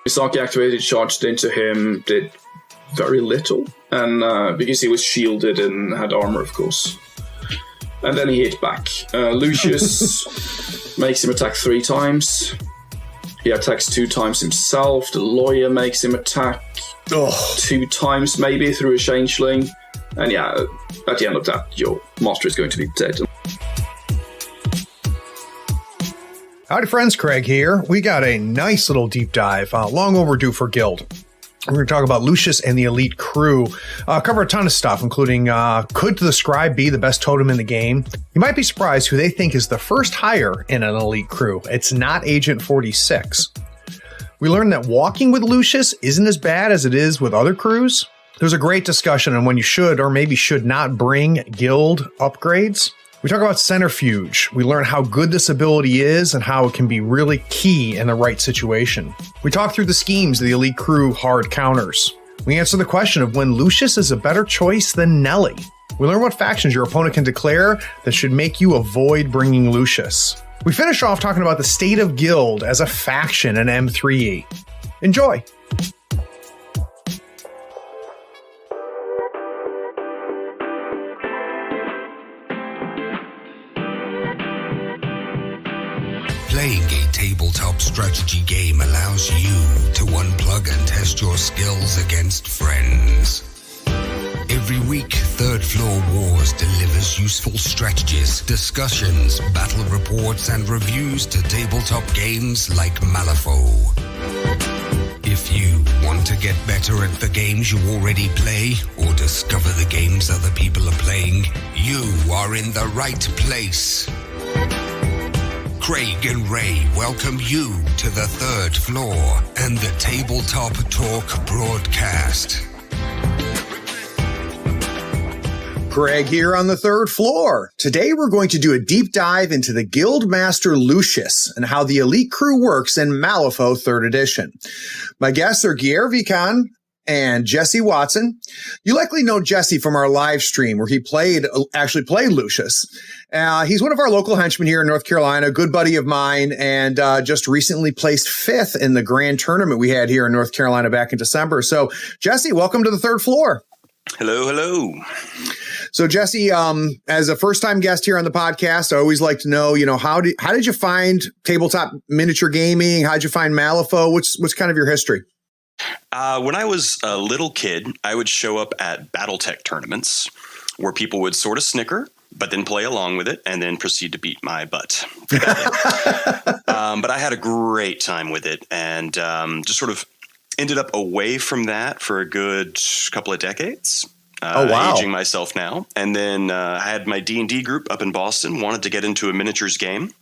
Misaki activated, charged into him, did very little, and because he was shielded and had armor, of course. And then he hit back. Lucius makes him attack 3 times. He attacks 2 times himself. The lawyer makes him attack 2 times, maybe, through a changeling. And yeah, at the end of that, your master is going to be dead. Howdy friends, Craig here. We got a nice little deep dive, long overdue for Guild. We're going to talk about Lucius and the elite crew, cover a ton of stuff, including could the scribe be the best totem in the game? You might be surprised who they think is the first hire in an elite crew. It's not Agent 46. We learned that walking with Lucius isn't as bad as it is with other crews. There's a great discussion on when you should or maybe should not bring Guild upgrades. We talk about Centrifuge. We learn how good this ability is and how it can be really key in the right situation. We talk through the schemes of the elite crew hard counters. We answer the question of when Lucius is a better choice than Nelly. We learn what factions your opponent can declare that should make you avoid bringing Lucius. We finish off talking about the state of Guild as a faction in M3E. Enjoy! Playing a tabletop strategy game allows you to unplug and test your skills against friends. Every week, Third Floor Wars delivers useful strategies, discussions, battle reports, and reviews to tabletop games like Malifaux. If you want to get better at the games you already play, or discover the games other people are playing, you are in the right place. Craig and Ray welcome you to the Third Floor and the Tabletop Talk broadcast. Craig here on the Third Floor. Today we're going to do a deep dive into the Guild Master Lucius and how the elite crew works in Malifaux 3rd Edition. My guests are Geir Vikan and Jesse Watson. You likely know Jesse from our live stream where he actually played Lucius. He's one of our local henchmen here in North Carolina, a good buddy of mine, and just recently placed 5th in the grand tournament we had here in North Carolina back in December. So, Jesse, welcome to the Third Floor. Hello, hello. So, Jesse, as a first-time guest here on the podcast, I always like to know, how did you find tabletop miniature gaming? How did you find Malifaux? What's kind of your history? When I was a little kid, I would show up at BattleTech tournaments where people would sort of snicker, but then play along with it and then proceed to beat my butt. But I had a great time with it and just sort of ended up away from that for a good couple of decades. Aging myself now. And then I had my D&D group up in Boston, wanted to get into a miniatures game.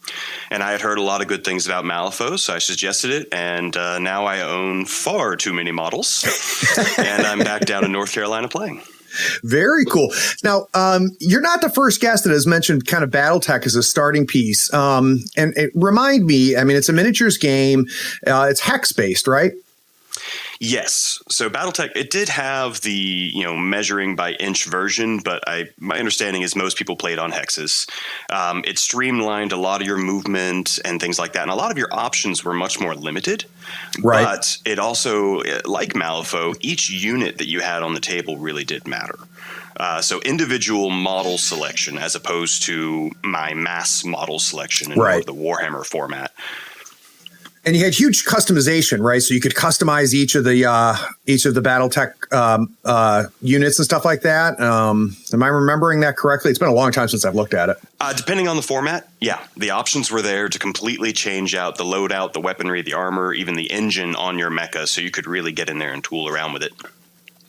And I had heard a lot of good things about Malifaux, so I suggested it. And now I own far too many models. And I'm back down in North Carolina playing. Very cool. Now, you're not the first guest that has mentioned kind of BattleTech as a starting piece. And remind me, it's a miniatures game. It's hex-based, right? Yes. So BattleTech, it did have the, measuring by inch version, but my understanding is most people played on hexes. It streamlined a lot of your movement and things like that. And a lot of your options were much more limited. Right. But it also, like Malifaux, each unit that you had on the table really did matter. So individual model selection as opposed to my mass model selection in the Warhammer format. And you had huge customization, right? So you could customize each of the BattleTech units and stuff like that. Am I remembering that correctly? It's been a long time since I've looked at it. Depending on the format, yeah. The options were there to completely change out the loadout, the weaponry, the armor, even the engine on your mecha, so you could really get in there and tool around with it.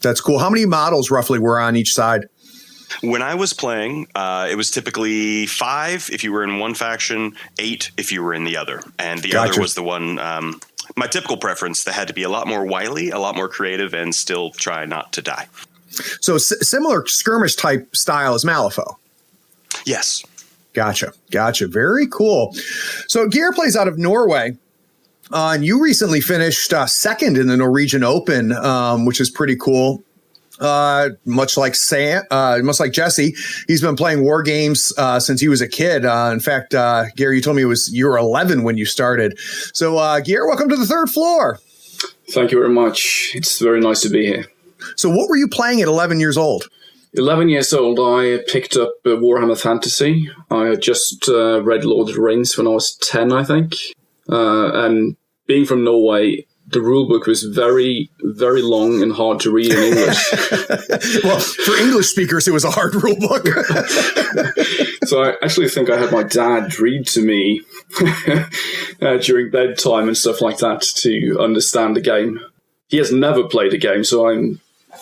That's cool. How many models roughly were on each side? When I was playing, it was typically 5 if you were in one faction, 8 if you were in the other. And the other was the one, my typical preference, that had to be a lot more wily, a lot more creative, and still try not to die. So similar skirmish type style as Malifaux? Yes. Gotcha. Very cool. So Geir plays out of Norway. And you recently finished second in the Norwegian Open, which is pretty cool. much like Jesse, he's been playing war games since he was a kid. In fact, Geir, you told me you were 11 when you started. So, Geir, welcome to the third floor. Thank you very much. It's very nice to be here. So what were you playing at 11 years old? 11 years old, I picked up Warhammer Fantasy. I had just read Lord of the Rings when I was 10, I think. And being from Norway, the rulebook was very, very long and hard to read in English. Well, for English speakers, it was a hard rulebook. So I actually think I had my dad read to me during bedtime and stuff like that to understand the game. He has never played a game, so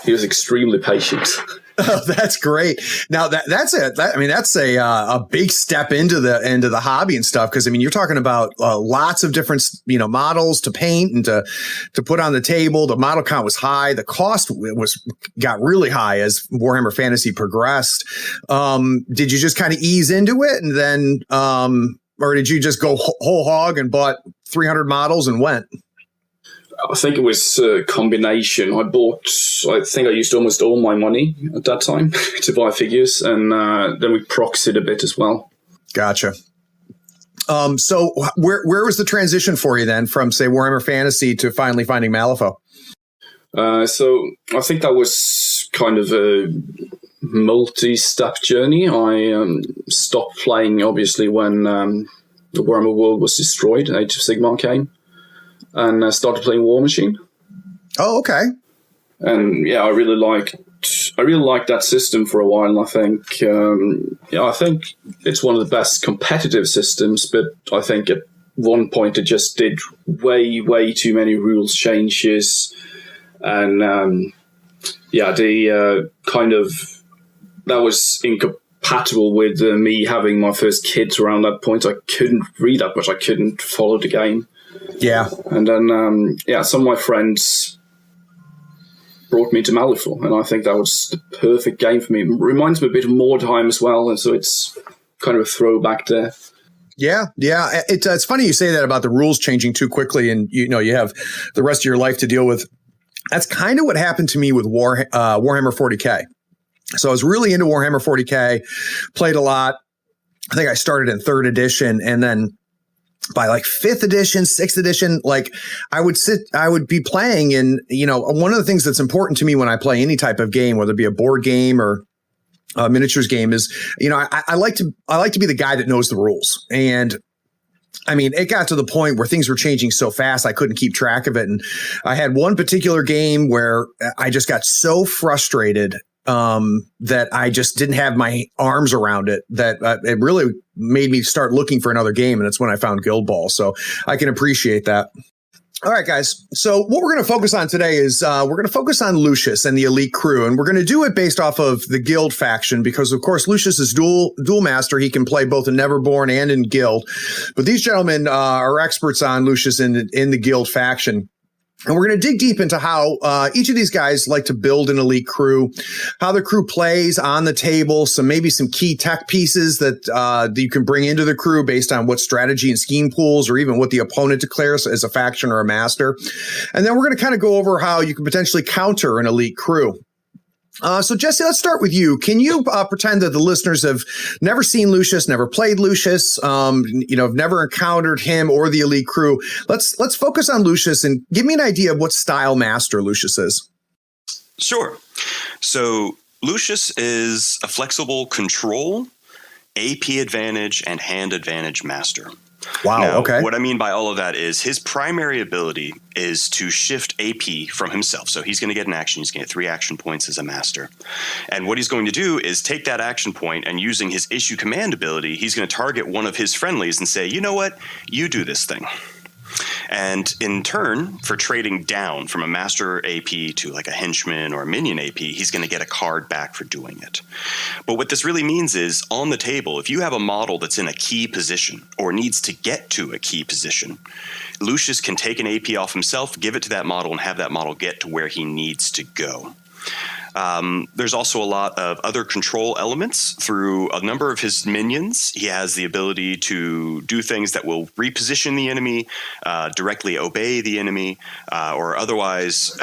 he was extremely patient. Oh, that's great. Now that's a big step into the hobby and stuff. Cause I mean, you're talking about lots of different, models to paint and to put on the table. The model count was high. The cost got really high as Warhammer Fantasy progressed. Did you just kind of ease into it and then, or did you just go whole hog and bought 300 models and went? I think it was a combination. I think I used almost all my money at that time to buy figures, and then we proxied a bit as well. Gotcha. So where was the transition for you then from, say, Warhammer Fantasy to finally finding Malifaux? So I think that was kind of a multi-step journey. I stopped playing, obviously, when the Warhammer world was destroyed, Age of Sigmar came. And I started playing War Machine. Oh, okay. And yeah, I really liked that system for a while. I think, I think it's one of the best competitive systems. But I think at one point it just did way too many rules changes, and that was incompatible with me having my first kids around that point. I couldn't read that much. I couldn't follow the game. Yeah. And then, some of my friends brought me to Malifaux, and I think that was the perfect game for me. It reminds me a bit of Mordheim as well, and so it's kind of a throwback there. Yeah. It's funny you say that about the rules changing too quickly, and you have the rest of your life to deal with. That's kind of what happened to me with Warhammer 40K. So I was really into Warhammer 40K, played a lot. I think I started in 3rd edition, and then by like 5th edition, 6th edition, like I would be playing. And, one of the things that's important to me when I play any type of game, whether it be a board game or a miniatures game, is, I like to be the guy that knows the rules. And I mean, it got to the point where things were changing so fast, I couldn't keep track of it. And I had one particular game where I just got so frustrated that I just didn't have my arms around it, that it really made me start looking for another game. And it's when I found Guild Ball. So I can appreciate that. All right, guys. So what we're going to focus on today is we're going to focus on Lucius and the elite crew. And we're going to do it based off of the Guild faction because, of course, Lucius is dual master. He can play both in Neverborn and in Guild. But these gentlemen are experts on Lucius in the Guild faction. And we're going to dig deep into how each of these guys like to build an elite crew, how the crew plays on the table, maybe some key tech pieces that you can bring into the crew based on what strategy and scheme pools, or even what the opponent declares as a faction or a master. And then we're going to kind of go over how you can potentially counter an elite crew. So, Jesse, let's start with you. Can you pretend that the listeners have never seen Lucius, never played Lucius, have never encountered him or the elite crew? Let's focus on Lucius and give me an idea of what style master Lucius is. Sure. So Lucius is a flexible control, AP advantage, and hand advantage master. Wow. Now, okay. What I mean by all of that is his primary ability is to shift AP from himself. So he's going to get an action. He's going to get 3 action points as a master. And what he's going to do is take that action point and using his issue command ability, he's going to target one of his friendlies and say, you know what? You do this thing. And in turn, for trading down from a master AP to like a henchman or a minion AP, he's going to get a card back for doing it. But what this really means is, on the table, if you have a model that's in a key position or needs to get to a key position, Lucius can take an AP off himself, give it to that model, and have that model get to where he needs to go. There's also a lot of other control elements through a number of his minions. He has the ability to do things that will reposition the enemy, directly obey the enemy, or otherwise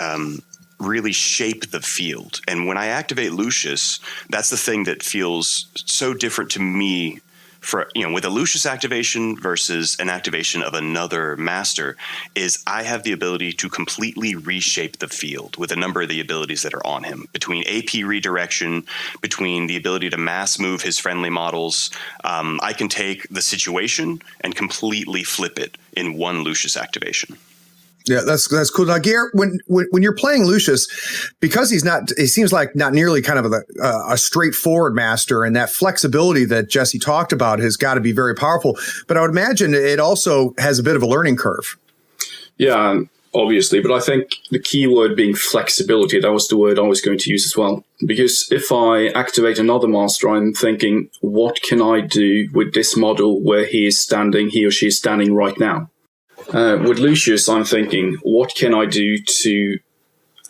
really shape the field. And when I activate Lucius, that's the thing that feels so different to me for, with a Lucius activation versus an activation of another master, is I have the ability to completely reshape the field with a number of the abilities that are on him, between AP redirection, between the ability to mass move his friendly models. I can take the situation and completely flip it in one Lucius activation. Yeah, that's cool. Now, Geir, when you're playing Lucius, because it seems like not nearly kind of a straightforward master, and that flexibility that Jesse talked about has got to be very powerful. But I would imagine it also has a bit of a learning curve. Yeah, obviously. But I think the key word being flexibility, that was the word I was going to use as well. Because if I activate another master, I'm thinking, what can I do with this model where he or she is standing right now? With Lucius, I'm thinking, what can I do to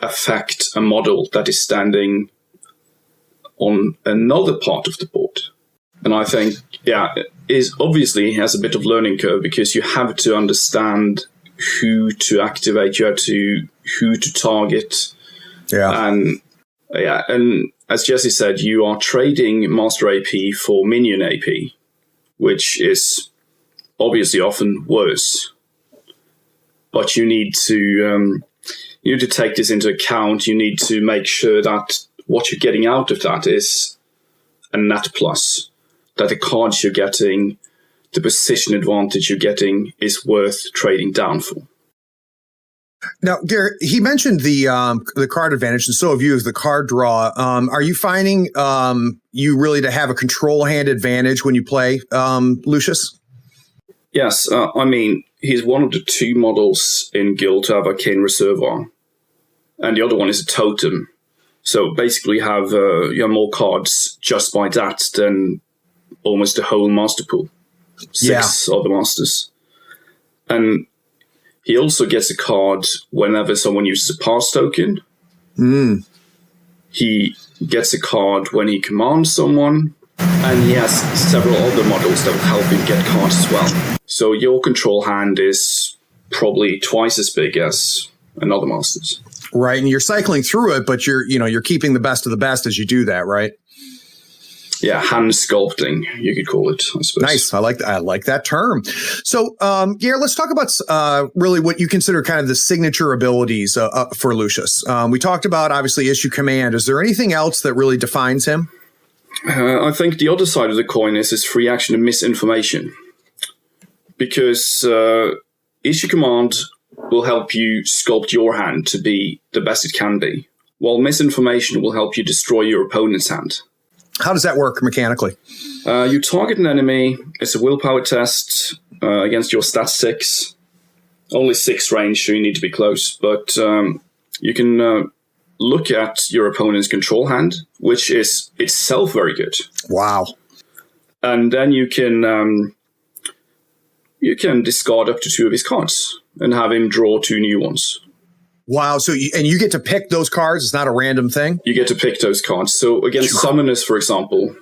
affect a model that is standing on another part of the board? And I think, is obviously has a bit of learning curve, because you have to understand who to activate, who to target. Yeah. And as Jesse said, you are trading Master AP for Minion AP, which is obviously often worse. But you need to take this into account. You need to make sure that what you're getting out of that is a net plus, that the cards you're getting, the position advantage you're getting, is worth trading down for. Now, Geir, he mentioned the card advantage, and so have you, as the card draw. Are you finding you really to have a control hand advantage when you play Lucius? Yes, he's one of the two models in Guild to have Arcane Reservoir, and the other one is a totem. So basically you have more cards just by that than almost the whole master pool. 6 other masters. And he also gets a card whenever someone uses a pass token. He gets a card when he commands someone. And he has several other models that will help him get cards as well. So your control hand is probably twice as big as another master's. Right, and you're cycling through it, but you're keeping the best of the best as you do that, right? Yeah, hand sculpting, you could call it, I suppose. Nice. I like that term. So, Geir, let's talk about really what you consider kind of the signature abilities for Lucius. We talked about, obviously, issue command. Is there anything else that really defines him? I think the other side of the coin is his free action and misinformation. Because issue command will help you sculpt your hand to be the best it can be, while misinformation will help you destroy your opponent's hand. How does that work mechanically? You target an enemy. It's a willpower test against your stat 6. Only 6 range, so you need to be close. But you can look at your opponent's control hand, which is itself very good. Wow. And then you can discard up to 2 of his cards and have him draw 2 new ones. Wow. So you get to pick those cards. It's not a random thing. You get to pick those cards. So against summoners, for example,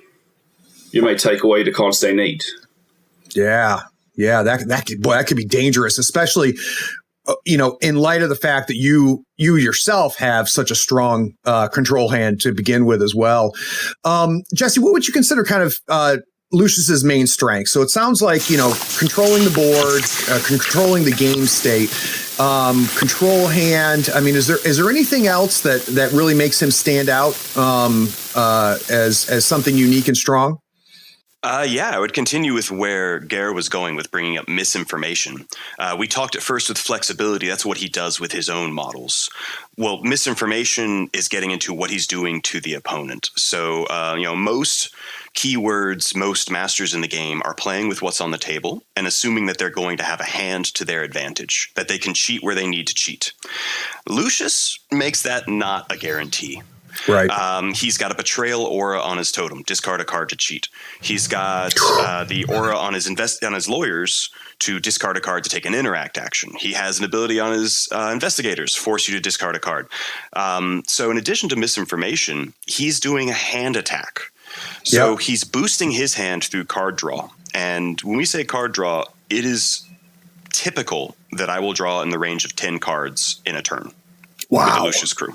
you may take away the cards they need. Yeah. That could be dangerous, especially in light of the fact that you yourself have such a strong control hand to begin with as well. Jesse, what would you consider kind of Lucius's main strength? So it sounds like, controlling the board, controlling the game state, control hand. I mean, is there anything else that really makes him stand out as something unique and strong? I would continue with where Geir was going with bringing up misinformation. We talked at first with flexibility. That's what he does with his own models. Well, misinformation is getting into what he's doing to the opponent. So, most keywords, most masters in the game are playing with what's on the table and assuming that they're going to have a hand to their advantage, that they can cheat where they need to cheat. Lucius makes that not a guarantee. Right. He's got a betrayal aura on his totem. Discard a card to cheat. He's got the aura on his lawyers to discard a card to take an interact action. He has an ability on his investigators, force you to discard a card. So in addition to misinformation, he's doing a hand attack. So he's boosting his hand through card draw. And when we say card draw, it is typical that I will draw in the range of 10 cards in a turn. with the Lucious crew.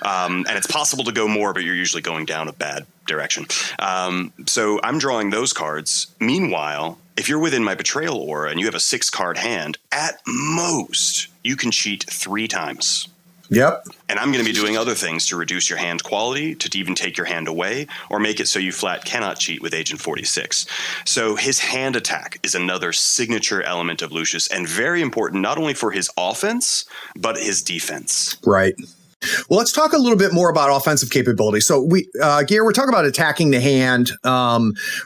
And it's possible to go more, but you're usually going down a bad direction. So I'm drawing those cards. Meanwhile, if you're within my Betrayal aura and you have a 6-card hand, at most, you can cheat 3 times. Yep. And I'm going to be doing other things to reduce your hand quality, to even take your hand away, or make it so you flat cannot cheat with Agent 46. So his hand attack is another signature element of Lucius, and very important not only for his offense, but his defense. Right. Well, let's talk a little bit more about offensive capability. So Geir, we're talking about attacking the hand,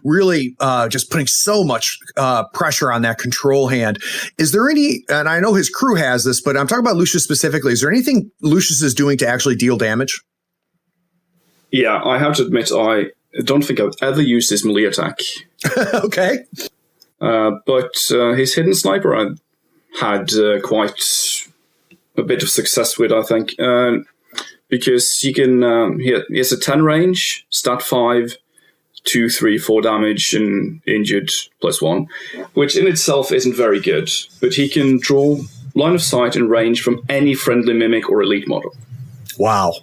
really just putting so much pressure on that control hand. Is there any, and I know his crew has this, but I'm talking about Lucius specifically. Is there anything Lucius is doing to actually deal damage? Yeah, I have to admit, I don't think I've ever used his melee attack. Okay. But his hidden sniper I had quite a bit of success with, I think, because he can. He has a 10 range, stat 5, 2, 3, 4 damage, and injured +1, which in itself isn't very good. But he can draw line of sight and range from any friendly mimic or elite model. Wow.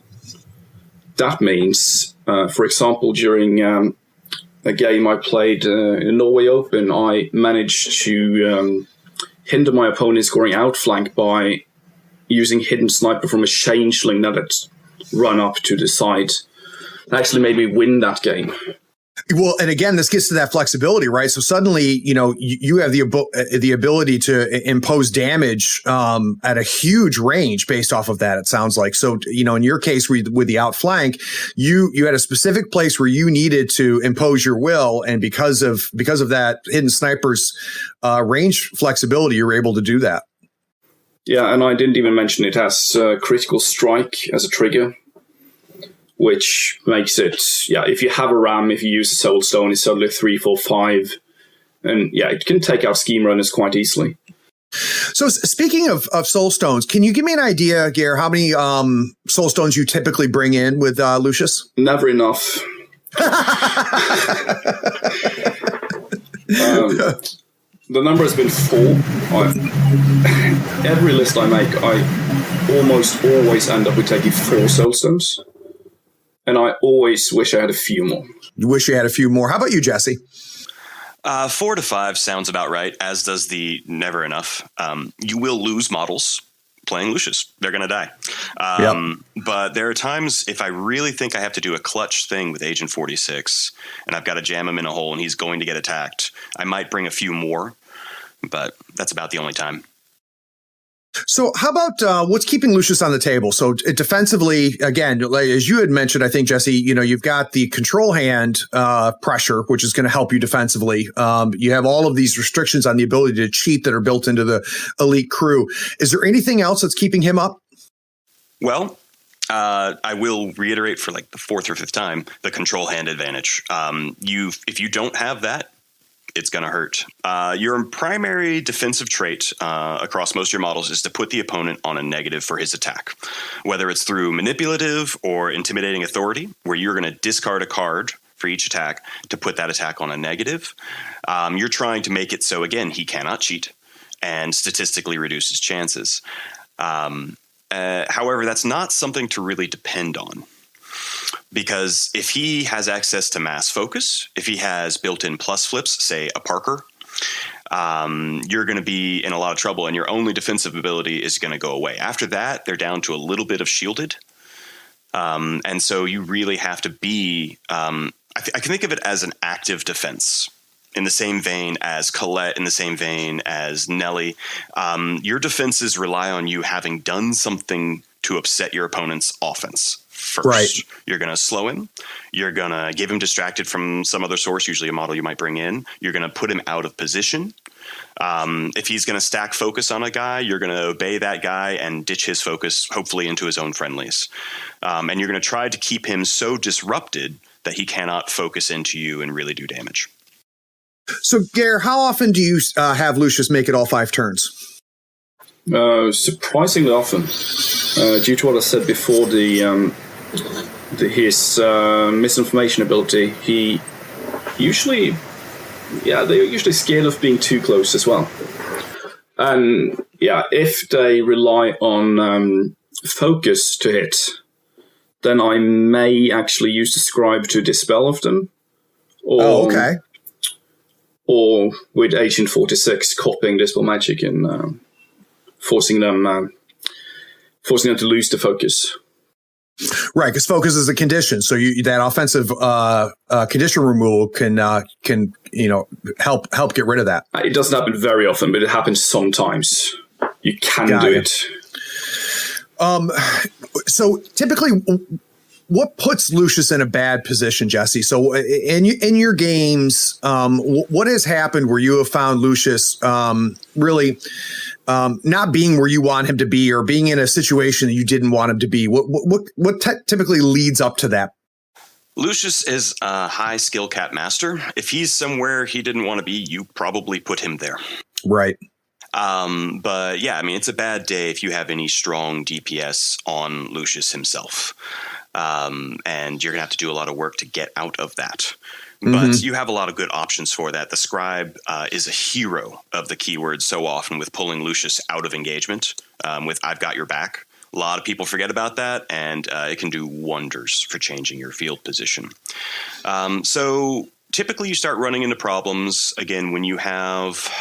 That means, for example, during a game I played in Norway Open, I managed to hinder my opponent scoring outflank by using hidden sniper from a changeling that had run up to the side. It actually made me win that game. Well, and again, this gets to that flexibility, right? So suddenly, you have the ability to impose damage at a huge range based off of that, it sounds like. So, in your case with the outflank, you had a specific place where you needed to impose your will, and because of that hidden sniper's range flexibility, you were able to do that. Yeah, and I didn't even mention it has critical strike as a trigger, which makes it, if you have a ram, if you use a soul stone, it's suddenly 3, 4, 5. And it can take out scheme runners quite easily. So speaking of soul stones, can you give me an idea, Geir, how many soul stones you typically bring in with Lucius? Never enough. The number has been 4. Every list I make, I almost always end up with taking 4 soul stones. And I always wish I had a few more. You wish you had a few more. How about you, Jesse? 4 to 5 sounds about right, as does the never enough. You will lose models playing Lucius. They're going to die. But there are times if I really think I have to do a clutch thing with Agent 46 and I've got to jam him in a hole and he's going to get attacked, I might bring a few more, but that's about the only time. So how about what's keeping Lucius on the table? So defensively, again, as you had mentioned, I think, Jesse, you've got the control hand pressure, which is going to help you defensively. You have all of these restrictions on the ability to cheat that are built into the elite crew. Is there anything else that's keeping him up? Well, I will reiterate for like the 4th or 5th time, the control hand advantage. If you don't have that, it's going to hurt. Your primary defensive trait across most of your models is to put the opponent on a negative for his attack, whether it's through manipulative or intimidating authority, where you're going to discard a card for each attack to put that attack on a negative. You're trying to make it so, again, he cannot cheat and statistically reduce his chances. However, that's not something to really depend on. Because if he has access to mass focus, if he has built-in plus flips, say a Parker, you're going to be in a lot of trouble and your only defensive ability is going to go away. After that, they're down to a little bit of shielded. And so you really have to be, I can think of it as an active defense. In the same vein as Colette, in the same vein as Nellie, your defenses rely on you having done something to upset your opponent's offense first. Right. You're going to slow him. You're going to give him distracted from some other source, usually a model you might bring in. You're going to put him out of position. If he's going to stack focus on a guy, you're going to obey that guy and ditch his focus, hopefully into his own friendlies. And you're going to try to keep him so disrupted that he cannot focus into you and really do damage. So, Geir, how often do you have Lucius make it all 5 turns? Surprisingly often. Due to what I said before, his misinformation ability, they're usually scared of being too close as well. And if they rely on focus to hit, then I may actually use the scribe to dispel of them. Or, okay. Or with Agent 46 copying Dispel Magic and forcing them to lose the focus. Right, because focus is a condition, so that offensive condition removal can help get rid of that. It doesn't happen very often, but it happens sometimes. You can do it. So typically, what puts Lucius in a bad position, Jesse? So in your games, what has happened where you have found Lucius really not being where you want him to be, or being in a situation that you didn't want him to be? What typically leads up to that? Lucius is a high skill cap master. If he's somewhere he didn't want to be, you probably put him there. Right. But yeah, I mean, it's a bad day if you have any strong DPS on Lucius himself. And you're going to have to do a lot of work to get out of that. But you have a lot of good options for that. The scribe is a hero of the keyword so often with pulling Lucius out of engagement with I've got your back. A lot of people forget about that, and it can do wonders for changing your field position. So typically you start running into problems, again, when you have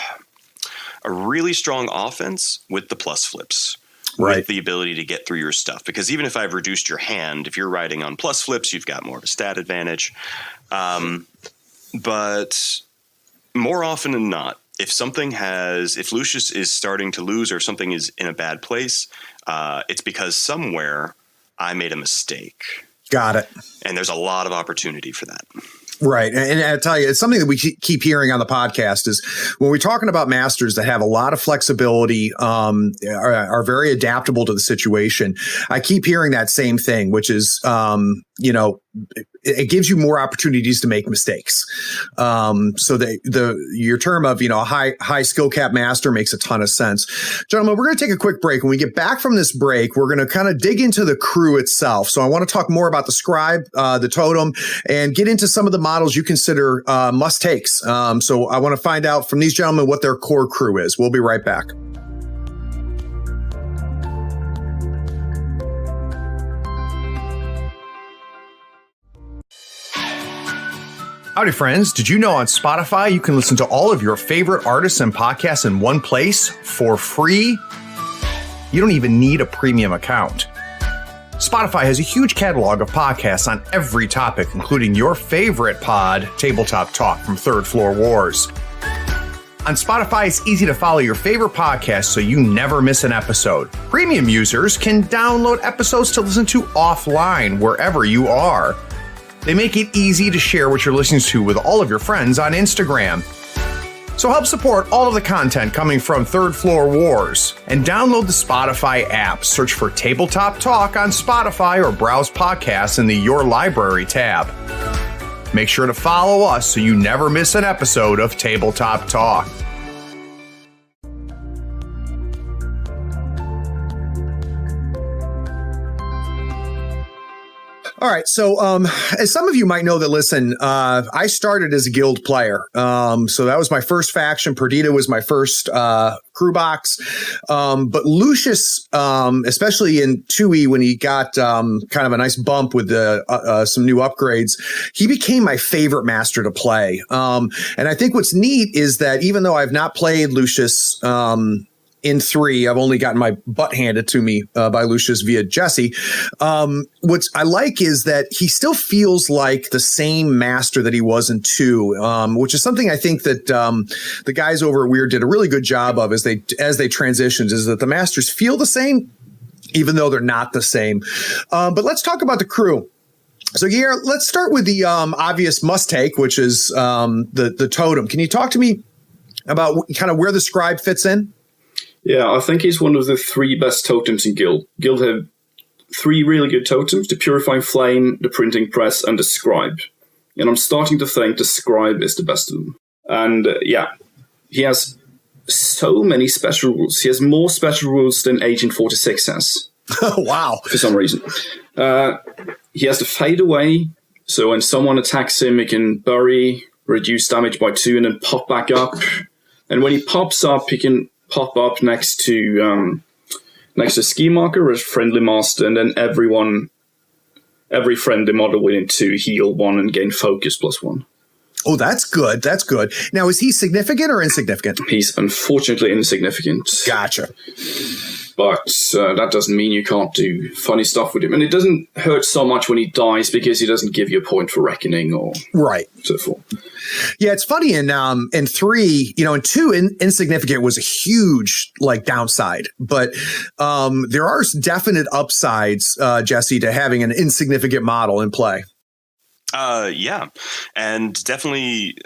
a really strong offense with the plus flips. Right. With the ability to get through your stuff. Because even if I've reduced your hand, if you're riding on plus flips, you've got more of a stat advantage. But more often than not, if Lucius is starting to lose or something is in a bad place, it's because somewhere I made a mistake. Got it. And there's a lot of opportunity for that. Right. And I tell you, it's something that we keep hearing on the podcast is when we're talking about masters that have a lot of flexibility, are very adaptable to the situation. I keep hearing that same thing, which is, it gives you more opportunities to make mistakes. So your term of, high skill cap master makes a ton of sense. Gentlemen, we're going to take a quick break. When we get back from this break, we're going to kind of dig into the crew itself. So I want to talk more about the scribe, the totem, and get into some of the models you consider must takes. So I want to find out from these gentlemen what their core crew is. We'll be right back. Howdy, friends. Did you know on Spotify you can listen to all of your favorite artists and podcasts in one place for free? You don't even need a premium account. Spotify has a huge catalog of podcasts on every topic, including your favorite pod, Tabletop Talk from Third Floor Wars. On Spotify, it's easy to follow your favorite podcast so you never miss an episode. Premium users can download episodes to listen to offline wherever you are. They make it easy to share what you're listening to with all of your friends on Instagram. So help support all of the content coming from Third Floor Wars and download the Spotify app. Search for Tabletop Talk on Spotify or browse podcasts in the Your Library tab. Make sure to follow us so you never miss an episode of Tabletop Talk. All right. So as some of you might know that listen, I started as a guild player. So that was my first faction. Perdita was my first crew box. But Lucius, especially in 2E when he got kind of a nice bump with some new upgrades, he became my favorite master to play. And I think what's neat is that even though I've not played Lucius in 3, I've only gotten my butt handed to me by Lucius via Jesse. What I like is that he still feels like the same master that he was in 2, which is something I think that the guys over at Weird did a really good job of as they transitioned, is that the masters feel the same, even though they're not the same. But let's talk about the crew. So, Geir, let's start with the obvious must take, which is the totem. Can you talk to me about kind of where the scribe fits in? Yeah, I think he's one of the 3 best totems in Guild. Guild have 3 really good totems: the Purifying Flame, the Printing Press, and the Scribe. And I'm starting to think the Scribe is the best of them. And he has so many special rules. He has more special rules than Agent 46 has. Wow. For some reason. He has to fade away, so when someone attacks him, he can bury, reduce damage by 2, and then pop back up. And when he pops up, he can pop up next to Next to ski marker is friendly master, and then every friendly model within 2 heal 1 and gain focus +1. Oh, that's good. That's good. Now, is he significant or insignificant? He's unfortunately insignificant. Gotcha. But that doesn't mean you can't do funny stuff with him. And it doesn't hurt so much when he dies because he doesn't give you a point for reckoning or so forth. Yeah, it's funny in 3, in 2, insignificant was a huge downside, but there are definite upsides, Jesse, to having an insignificant model in play. Yeah, and definitely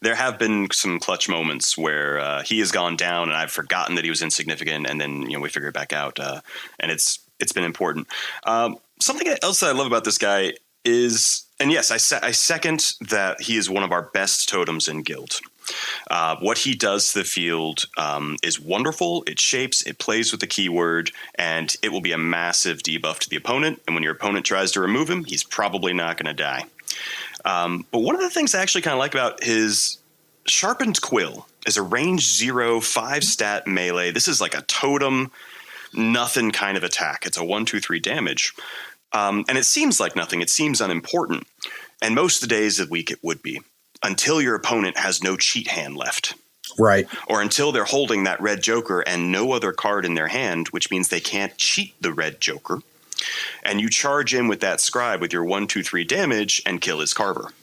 there have been some clutch moments where he has gone down and I've forgotten that he was insignificant, and then we figure it back out, and it's been important. Something else that I love about this guy is, and yes, I second that he is one of our best totems in Guild. What he does to the field is wonderful. It shapes, it plays with the keyword, and it will be a massive debuff to the opponent. And when your opponent tries to remove him, he's probably not going to die. But one of the things I actually kind of like about his Sharpened Quill is a range 0 5-stat melee. This is like a totem, nothing kind of attack. It's a 1/2/3 damage. And it seems like nothing. It seems unimportant. And most of the days of the week it would be, until your opponent has no cheat hand left. Right. Or until they're holding that red joker and no other card in their hand, which means they can't cheat the red joker. And you charge in with that scribe with your 1/2/3 damage and kill his carver.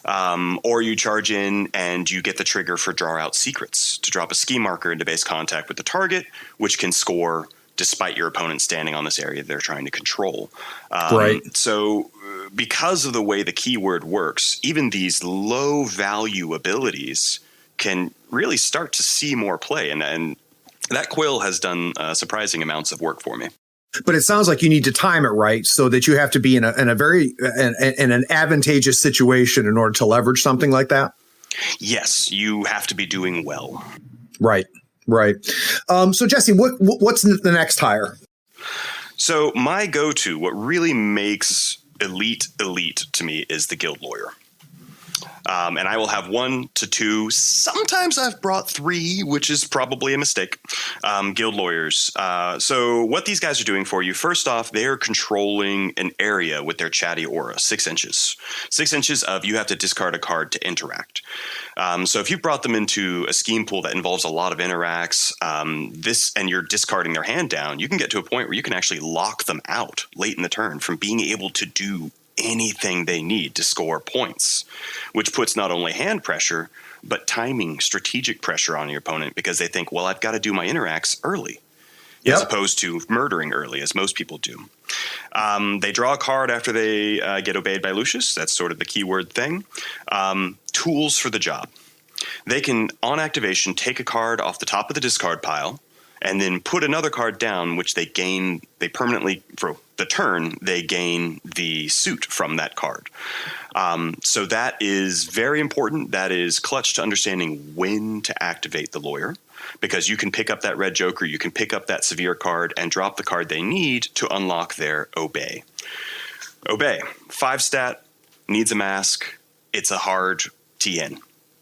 Or you charge in and you get the trigger for Draw Out Secrets to drop a ski marker into base contact with the target, which can score despite your opponent standing on this area they're trying to control. Right. So because of the way the keyword works, even these low value abilities can really start to see more play. And that quill has done surprising amounts of work for me. But it sounds like you need to time it right, so that you have to be in an advantageous situation in order to leverage something like that. Yes, you have to be doing well. Right. So Jesse, what's the next hire? So my go-to, what really makes elite to me, is the Guild Lawyer. And I will have 1 to 2. Sometimes I've brought 3, which is probably a mistake. Guild Lawyers. So what these guys are doing for you, first off, they are controlling an area with their chatty aura, 6 inches. 6 inches of you have to discard a card to interact. So if you brought them into a scheme pool that involves a lot of interacts, and you're discarding their hand down, you can get to a point where you can actually lock them out late in the turn from being able to do anything they need to score points, which puts not only hand pressure, but timing, strategic pressure on your opponent, because they think, well, I've got to do my interacts early, as opposed to murdering early, as most people do. They draw a card after they get obeyed by Lucius. That's sort of the keyword thing. Tools for the job. They can, on activation, take a card off the top of the discard pile and then put another card down, which they permanently, for the turn, they gain the suit from that card. So that is very important. That is clutch to understanding when to activate the lawyer, because you can pick up that red joker, you can pick up that severe card and drop the card they need to unlock their obey. Obey, 5-stat, needs a mask. It's a hard TN.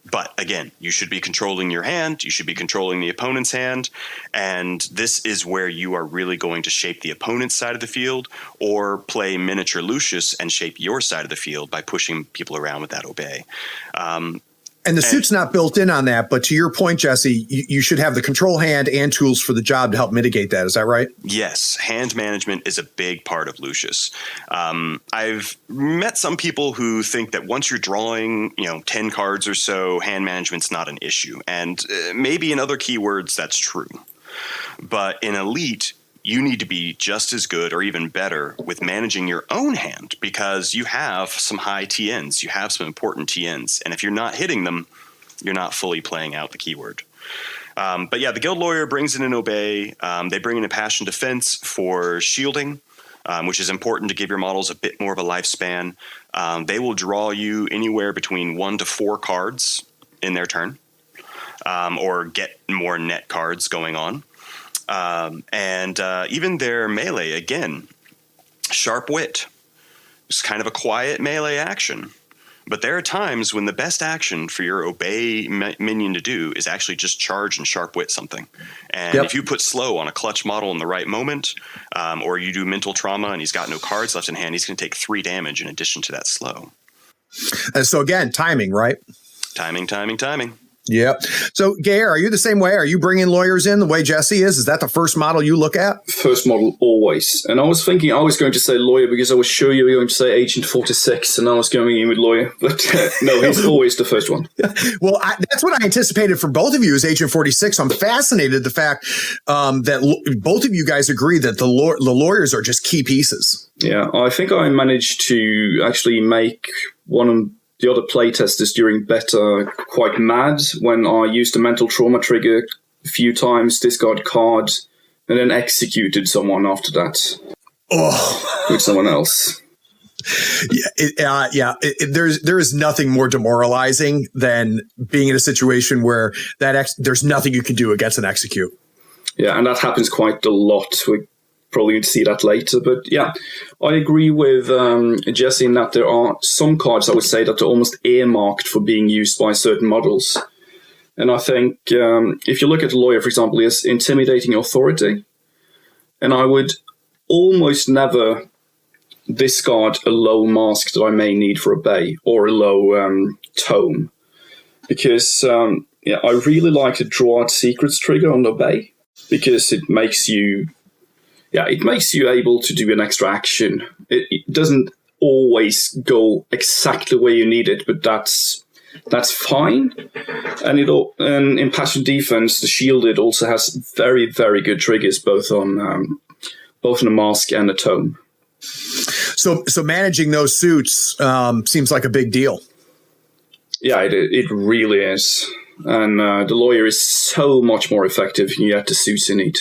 But again, you should be controlling your hand. You should be controlling the opponent's hand. And this is where you are really going to shape the opponent's side of the field, or play miniature Lucius and shape your side of the field by pushing people around with that obey. And the suit's not built in on that. But to your point, Jesse, you should have the control hand and tools for the job to help mitigate that. Is that right? Yes. Hand management is a big part of Lucius. I've met some people who think that once you're drawing, 10 cards or so, hand management's not an issue. And maybe in other keywords, that's true. But in Elite, you need to be just as good or even better with managing your own hand, because you have some high TNs, you have some important TNs, and if you're not hitting them, you're not fully playing out the keyword. But yeah, the Guild Lawyer brings in an obey. They bring in a Passion Defense for shielding, which is important to give your models a bit more of a lifespan. They will draw you anywhere between 1 to 4 cards in their turn, or get more net cards going on. And even their melee, again, Sharp Wit. It's kind of a quiet melee action, But there are times when the best action for your obey minion to do is actually just charge and sharp wit something. And if you put slow on a clutch model in the right moment, or you do mental trauma and he's got no cards left in hand, he's going to take 3 damage in addition to that slow. And so again, timing, right? Timing. Yep. So, Geir, are you the same way? Are you bringing lawyers in the way Jesse is? Is that the first model you look at? First model, always. And I was thinking I was going to say lawyer because I was sure you were going to say Agent 46, and I was going in with lawyer. But no, he's always the first one. Well, that's what I anticipated from both of you as Agent 46. So I'm fascinated the fact that both of you guys agree that the lawyers are just key pieces. Yeah, I think I managed to actually make one of the other playtesters during beta quite mad when I used the mental trauma trigger a few times, discard card, and then executed someone after that. With someone else. There is nothing more demoralizing than being in a situation where there's nothing you can do against an execute. Yeah, and that happens quite a lot. We're probably going to see that later. But yeah, I agree with Jesse in that there are some cards, I would say, that are almost earmarked for being used by certain models. And I think if you look at the lawyer, for example, he has intimidating authority. And I would almost never discard a low mask that I may need for a bay or a low tome. Because I really like the draw out secrets trigger on the bay, because it makes you able to do an extra action. It doesn't always go exactly where you need it, but that's fine. And in Passion Defense, the Shielded also has very, very good triggers, both on a mask and a tome. So managing those suits seems like a big deal. Yeah, it really is. And the lawyer is so much more effective if you get the suits in it.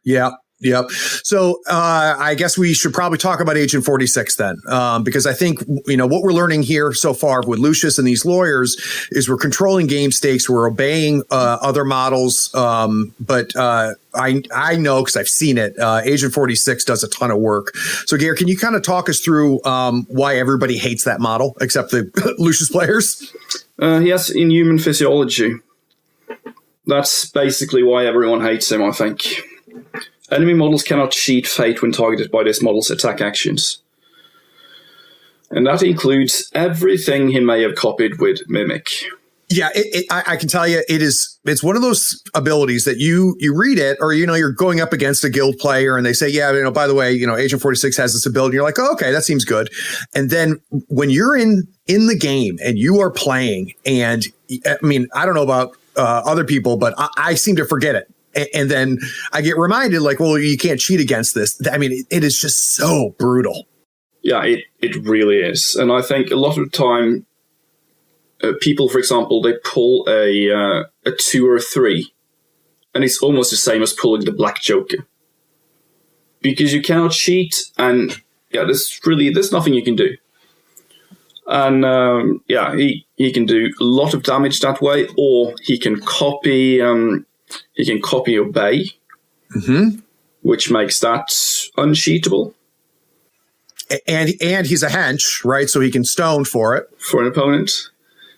Yeah. Yep. So I guess we should probably talk about Agent 46 then, because I think, what we're learning here so far with Lucius and these lawyers is we're controlling game stakes. We're obeying other models. But I know, because I've seen it, Agent 46 does a ton of work. So, Geir, can you kind of talk us through why everybody hates that model except the Lucius players? Yes, in human physiology. That's basically why everyone hates him, I think. Enemy models cannot cheat fate when targeted by this model's attack actions. And that includes everything he may have copied with Mimic. Yeah, I can tell you it's one of those abilities that you read it, or, you're going up against a guild player and they say, yeah, by the way, Agent 46 has this ability. You're like, oh, okay, that seems good. And then when you're in the game and you are playing, and I mean, I don't know about other people, but I seem to forget it. And then I get reminded, like, well, you can't cheat against this. I mean, it is just so brutal. Yeah, it really is. And I think a lot of the time, people, for example, they pull a 2 or a 3, and it's almost the same as pulling the Black Joker. Because you cannot cheat, and there's nothing you can do. And he can do a lot of damage that way, or he can copy... He can copy obey, which makes that uncheatable. And he's a hench, right? So he can stone for it. For an opponent.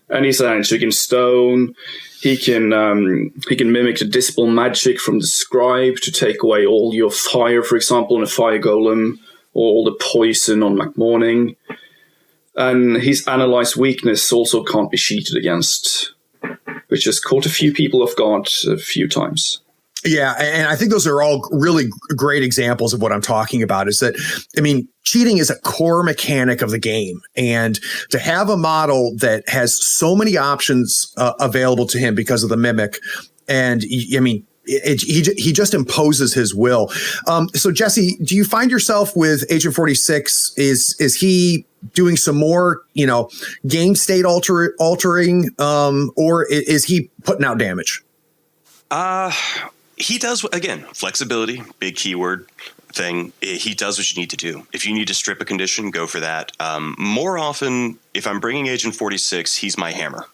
And he's a hench. He can stone. He can mimic the Dispel magic from the scribe to take away all your fire, for example, on a fire golem, or all the poison on McMorning. And his analyze weakness also can't be cheated against, which has caught a few people off guard a few times. Yeah, and I think those are all really great examples of what I'm talking about, is that, I mean, cheating is a core mechanic of the game. And to have a model that has so many options available to him because of the Mimic, and I mean, he just imposes his will. So, Jesse, do you find yourself with Agent 46? Is he doing some more, game state altering, or is he putting out damage? He does, again, flexibility, big keyword thing. He does what you need to do. If you need to strip a condition, go for that. More often, if I'm bringing Agent 46, he's my hammer.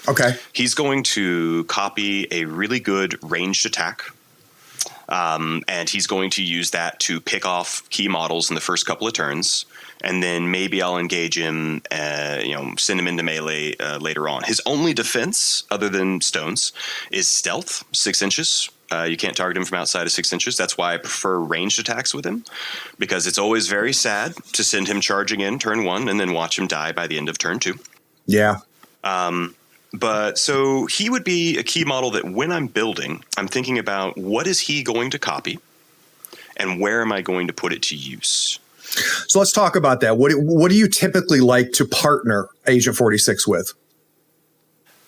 Okay. He's going to copy a really good ranged attack. And he's going to use that to pick off key models in the first couple of turns. And then maybe I'll engage him, send him into melee later on. His only defense, other than stones, is stealth, 6 inches. You can't target him from outside of 6 inches. That's why I prefer ranged attacks with him, because it's always very sad to send him charging in turn 1 and then watch him die by the end of turn 2. Yeah. But so he would be a key model that when I'm building, I'm thinking about what is he going to copy and where am I going to put it to use? So let's talk about that. What do you typically like to partner Agent 46 with?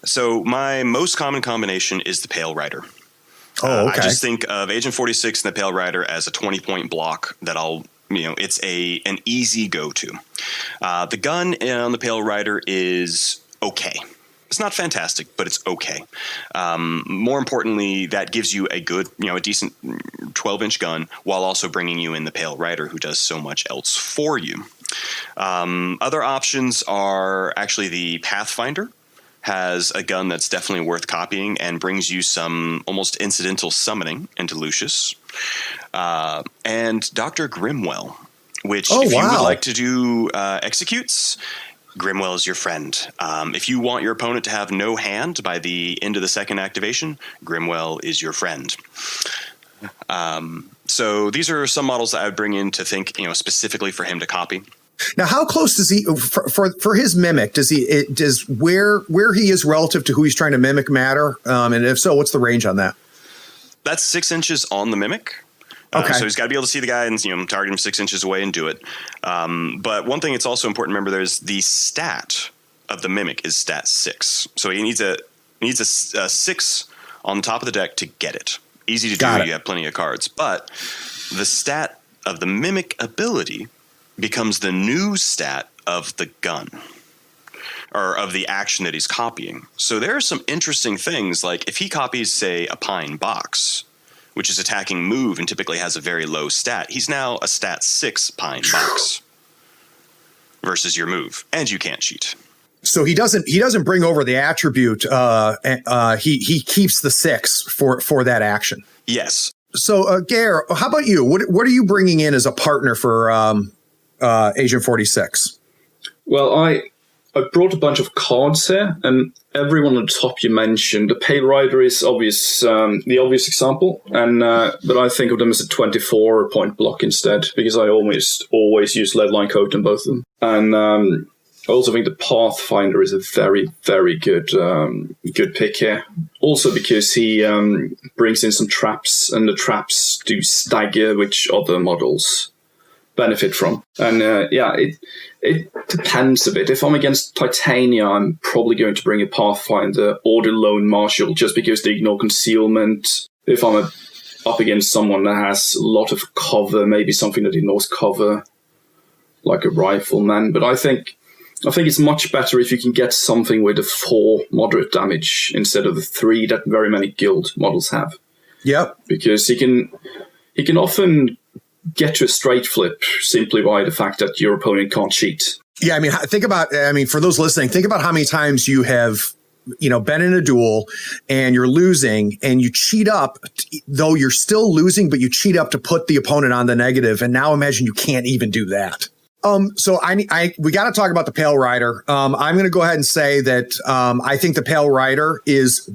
So my most common combination is the Pale Rider. Oh, okay. I just think of Agent 46 and the Pale Rider as a 20-point block that it's an easy go-to. The gun on the Pale Rider is okay. It's not fantastic, but it's okay. More importantly, that gives you a decent 12-inch gun while also bringing you in the Pale Rider, who does so much else for you. Other options are actually the Pathfinder. Has a gun that's definitely worth copying and brings you some almost incidental summoning into Lucius. And Dr. Grimwell, which you would like to do executes, Grimwell is your friend. If you want your opponent to have no hand by the end of the second activation, Grimwell is your friend. So these are some models that I would bring in to think, specifically for him to copy. Now, how close does he for his mimic? Does where he is relative to who he's trying to mimic matter? And if so, what's the range on that? That's 6 inches on the mimic. Okay. So he's got to be able to see the guy and target him 6 inches away and do it. But one thing it's also important to remember: there's the stat of the mimic is stat 6. So he needs a 6 on the top of the deck to get it. Easy to do. You have plenty of cards, but the stat of the mimic ability becomes the new stat of the gun or of the action that he's copying. So there are some interesting things, like if he copies, say, a pine box, which is attacking move and typically has a very low stat, he's now a stat 6 pine box versus your move, and you can't cheat. So he doesn't bring over the attribute. He keeps the 6 for that action. Yes. So Geir, how about you? What are you bringing in as a partner for Agent 46? Well, I brought a bunch of cards here, and everyone on the top you mentioned. The Pale Rider is the obvious example, and but I think of them as a 24-point block instead, because I almost always use Leadline Coat on both of them. And I also think the Pathfinder is a very, very good pick here. Also because he brings in some traps, and the traps do stagger, which other models benefit from. And it depends a bit. If I'm against Titania, I'm probably going to bring a Pathfinder or the Lone Marshal, just because they ignore concealment. If I'm up against someone that has a lot of cover, maybe something that ignores cover, like a Rifleman. But I think it's much better if you can get something with a 4 moderate damage instead of the 3 that very many guild models have. Yep. Because he can often get to a straight flip simply by the fact that your opponent can't cheat. Yeah, for those listening, think about how many times you have, been in a duel and you're losing and you cheat up, though you're still losing, but you cheat up to put the opponent on the negative. And now imagine you can't even do that. So we got to talk about the Pale Rider. I'm going to go ahead and say that I think the Pale Rider is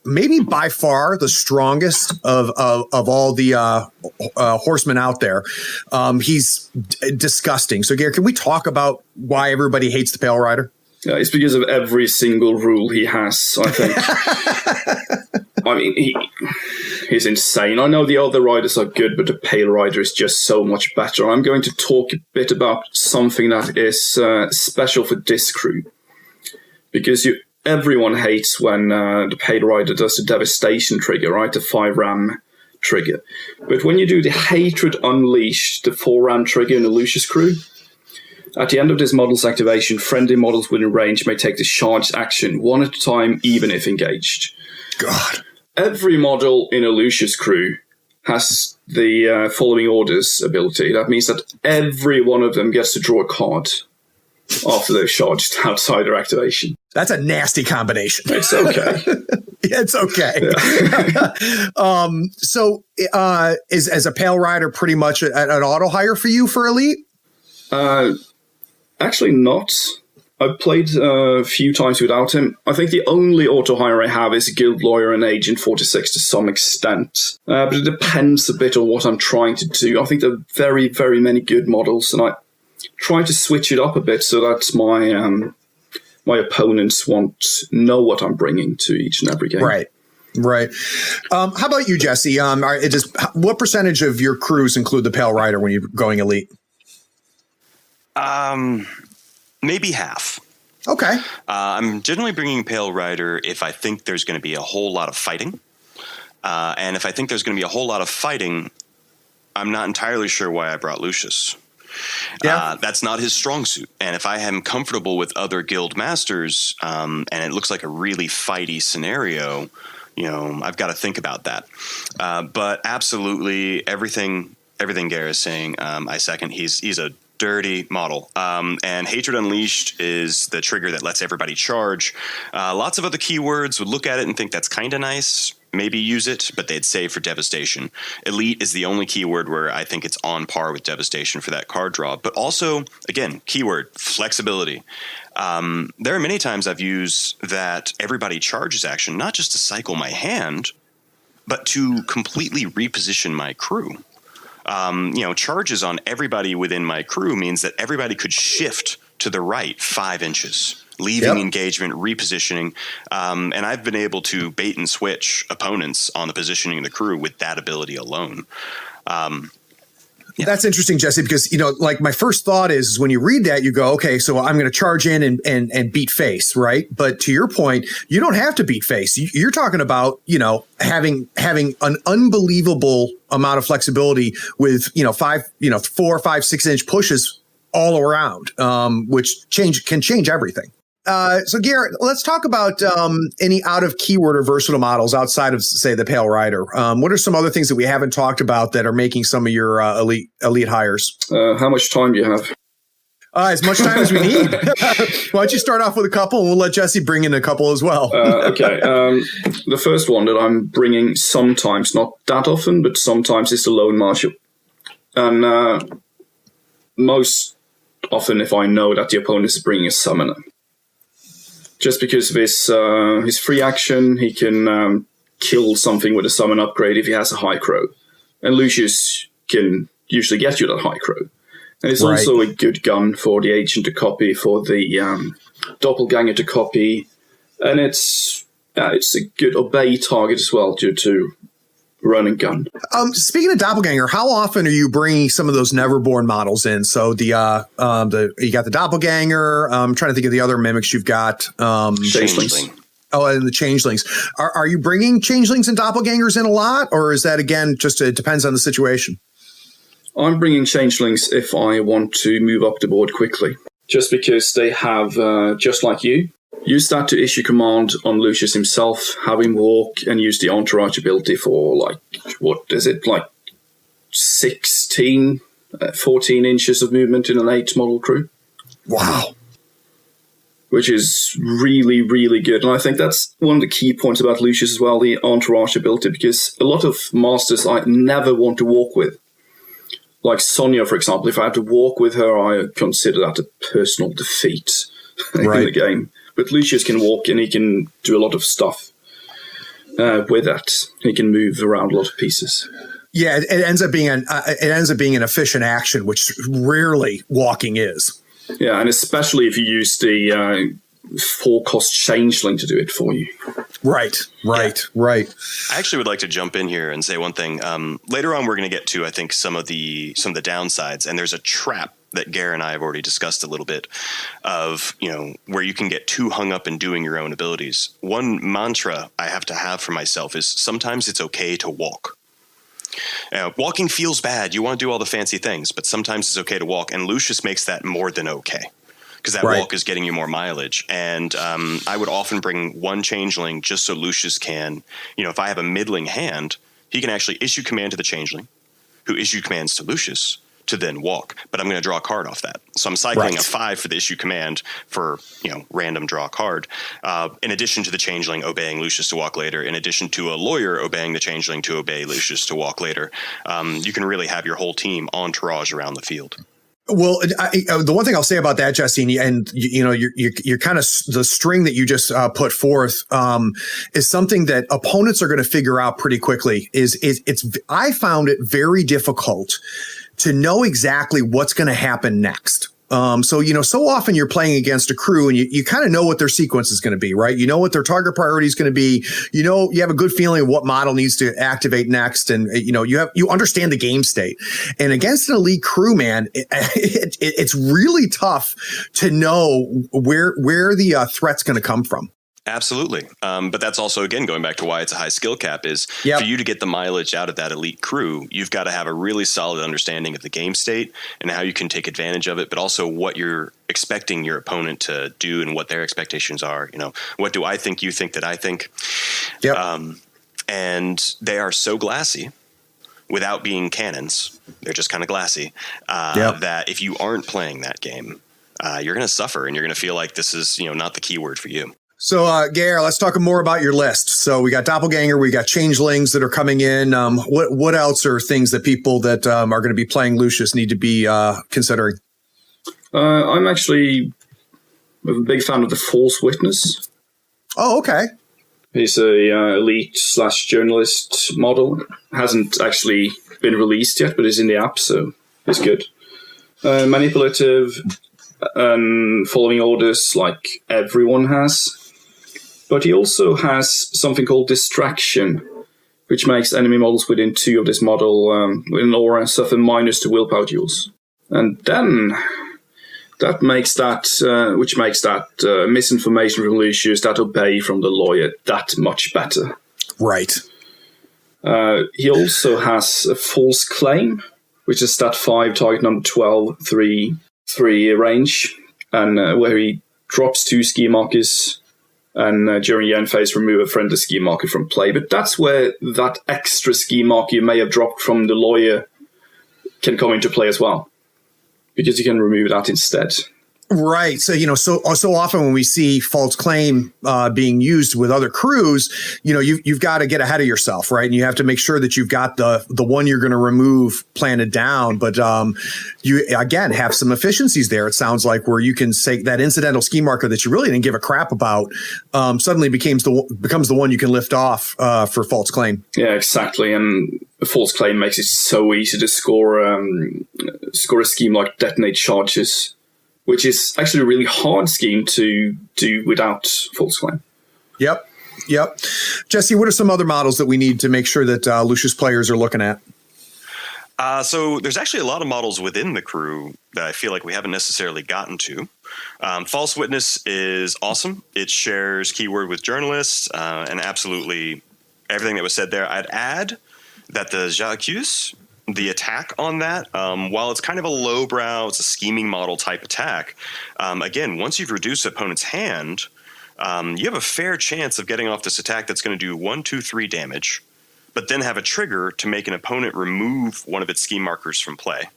maybe by far the strongest of all the horsemen out there. He's disgusting. So, Geir, can we talk about why everybody hates the Pale Rider? It's because of every single rule he has, I think. I mean, he's insane. I know the other riders are good, but the Pale Rider is just so much better. I'm going to talk a bit about something that is special for this crew. Because everyone hates when the Pale Rider does the Devastation trigger, right? The 5-ram trigger. But when you do the Hatred Unleashed, the 4-ram trigger in the Lucius crew, at the end of this model's activation, friendly models within range may take the charged action one at a time, even if engaged. God. Every model in a Lucius crew has the following orders ability. That means that every one of them gets to draw a card after they've charged outside their activation. That's a nasty combination. It's okay. It's okay. So is as a Pale Rider pretty much an auto hire for you for Elite? Actually not. I've played a few times without him. I think the only auto hire I have is Guild Lawyer and Agent 46 to some extent. But it depends a bit on what I'm trying to do. I think there are very, very many good models, and I try to switch it up a bit so that my opponents won't know what I'm bringing to each and every game. Right. How about you, Jesse? What percentage of your crews include the Pale Rider when you're going Elite? Maybe half. Okay. I'm generally bringing Pale Rider if I think there's going to be a whole lot of fighting. And if I think there's going to be a whole lot of fighting, I'm not entirely sure why I brought Lucius. Yeah. That's not his strong suit. And if I am comfortable with other guild masters, and it looks like a really fighty scenario, I've got to think about that. But absolutely everything Geir is saying, I second. He's a dirty model. And Hatred Unleashed is the trigger that lets everybody charge. Lots of other keywords would look at it and think that's kind of nice, maybe use it, but they'd save for Devastation. Elite is the only keyword where I think it's on par with Devastation for that card draw. But also, again, keyword, flexibility. There are many times I've used that everybody charges action, not just to cycle my hand, but to completely reposition my crew. Charges on everybody within my crew means that everybody could shift to the right 5 inches, leaving engagement, repositioning. And I've been able to bait and switch opponents on the positioning of the crew with that ability alone. That's interesting, Jesse, because, like my first thought is when you read that, you go, okay, so I'm going to charge in and beat face, right? But to your point, you don't have to beat face. You're talking about, having an unbelievable amount of flexibility with, 4, 5, 6 inch pushes all around, which can change everything. So Garrett, let's talk about any out of keyword or versatile models outside of, say, the Pale Rider. What are some other things that we haven't talked about that are making some of your elite hires? How much time do you have? As much time as we need. Why don't you start off with a couple, and we'll let Jesse bring in a couple as well. Okay. The first one that I'm bringing sometimes, not that often, but sometimes, is the Lone Marshal. And most often, if I know that the opponent is bringing a Summoner. Just because of his free action, he can kill something with a summon upgrade if he has a high crow. And Lucius can usually get you that high crow. And it's also a good gun for the agent to copy, for the Doppelganger to copy. And it's a good obey target as well due to run and gun. Speaking of Doppelganger, how often are you bringing some of those Neverborn models in? So you got the Doppelganger. I'm trying to think of the other mimics you've got. Changelings. Oh, and the Changelings. Are you bringing Changelings and Doppelgangers in a lot, or is that again just it depends on the situation? I'm bringing Changelings if I want to move up the board quickly, just because they have just like you. Use that to issue command on Lucius himself, have him walk, and use the entourage ability for, 16, 14 inches of movement in an 8 model crew. Wow. Which is really, really good. And I think that's one of the key points about Lucius as well, the entourage ability, because a lot of masters I never want to walk with. Like Sonia, for example, if I had to walk with her, I consider that a personal defeat in the game. But Lucius can walk, and he can do a lot of stuff with that. He can move around a lot of pieces. Yeah, it ends up being an efficient action, which rarely walking is. Yeah, and especially if you use the 4-cost Changeling to do it for you. Right. I actually would like to jump in here and say one thing. Later on, we're going to get to, I think, some of the downsides, and there's a trap that Geir and I have already discussed a little bit of, where you can get too hung up in doing your own abilities. One mantra I have to have for myself is sometimes it's okay to walk. Walking feels bad. You want to do all the fancy things, but sometimes it's okay to walk. And Lucius makes that more than okay, because that walk is getting you more mileage. And I would often bring one Changeling just so Lucius can, if I have a middling hand, he can actually issue command to the Changeling, who issue commands to Lucius, to then walk, but I'm going to draw a card off that. So I'm cycling a 5 for the issue command for, random draw a card. In addition to the Changeling obeying Lucius to walk later, in addition to a lawyer obeying the Changeling to obey Lucius to walk later, you can really have your whole team entourage around the field. Well, the one thing I'll say about that, Jesse, and you're kind of the string that you just put forth is something that opponents are going to figure out pretty quickly. I found it very difficult to know exactly what's going to happen next. So often you're playing against a crew and you kind of know what their sequence is going to be, right? You know what their target priority is going to be. You have a good feeling of what model needs to activate next. And, you understand the game state. And against an elite crew, man, it's really tough to know where the threat's going to come from. Absolutely. But that's also, again, going back to why it's a high skill cap is for you to get the mileage out of that elite crew, you've got to have a really solid understanding of the game state and how you can take advantage of it, but also what you're expecting your opponent to do and what their expectations are. What do I think you think that I think? Yep. And they are so glassy without being cannons. They're just kind of glassy that if you aren't playing that game, you're going to suffer and you're going to feel like this is, not the keyword for you. So, Geir, let's talk more about your list. So we got Doppelganger, we got Changelings that are coming in. What else are things that people that are going to be playing Lucius need to be considering? I'm actually a big fan of the False Witness. Oh, okay. He's a elite/journalist model. Hasn't actually been released yet, but is in the app, so it's good. Manipulative, following orders like everyone has. But he also has something called Distraction, which makes enemy models within 2 of this model with an aura suffer -2 willpower duels. And then that makes that, Misinformation from Lucius, that obey from the lawyer, that much better. Right. He also has a False Claim, which is stat 5, target number 12, 3 range, and where he drops 2 ski markers. And during your end phase, remove a friendly ski marker from play. But that's where that extra ski marker you may have dropped from the lawyer can come into play as well, because you can remove that instead. Right. So, so often when we see False Claim being used with other crews, you've got to get ahead of yourself, right? And you have to make sure that you've got the one you're going to remove planted down. But you, again, have some efficiencies there, it sounds like, where you can say that incidental ski marker that you really didn't give a crap about suddenly becomes the one you can lift off for False Claim. Yeah, exactly. And False Claim makes it so easy to score a scheme like Detonate Charges, which is actually a really hard scheme to do without False Claim. Yep. Jesse, what are some other models that we need to make sure that Lucius players are looking at? So there's actually a lot of models within the crew that I feel like we haven't necessarily gotten to. False Witness is awesome. It shares keyword with journalists and absolutely everything that was said there. I'd add that the J'accuse, the attack on that, while it's kind of a lowbrow, it's a scheming model type attack. Again, once you've reduced the opponent's hand, you have a fair chance of getting off this attack that's going to do 1, 2, 3 damage, but then have a trigger to make an opponent remove one of its scheme markers from play.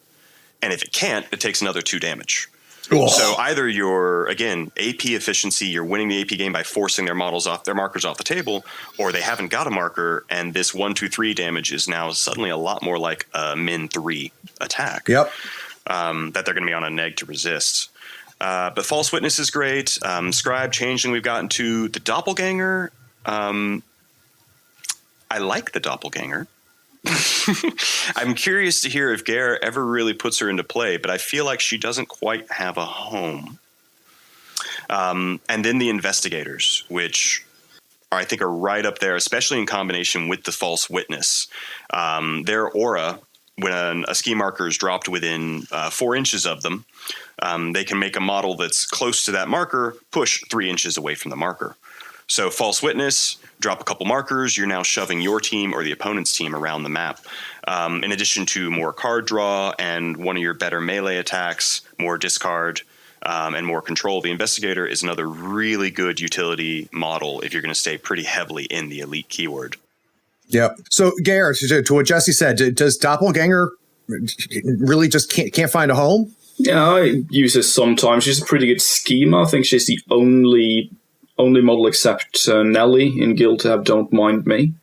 And if it can't, it takes another 2 damage. Oh. So either you're, again, AP efficiency, you're winning the AP game by forcing their markers off the table, or they haven't got a marker, and this 1, 2, 3 damage is now suddenly a lot more like a -3 attack. Yep. That they're going to be on a neg to resist. But False Witness is great. Scribe, Changeling, we've gotten to. The Doppelganger, I like the Doppelganger. I'm curious to hear if Geir ever really puts her into play, but I feel like she doesn't quite have a home. And then the Investigators, which I think are right up there, especially in combination with the False Witness. Their aura, when a ski marker is dropped within 4 inches of them, they can make a model that's close to that marker push 3 inches away from the marker. So False Witness, drop a couple markers, you're now shoving your team or the opponent's team around the map. In addition to more card draw and one of your better melee attacks, more discard, and more control. The Investigator is another really good utility model if you're going to stay pretty heavily in the elite keyword. Yep. So, Geir, to what Jesse said, does Doppelganger really just can't find a home? Yeah, I use her sometimes. She's a pretty good schemer. I think she's the only model except Nelly in Guild to have Don't Mind Me.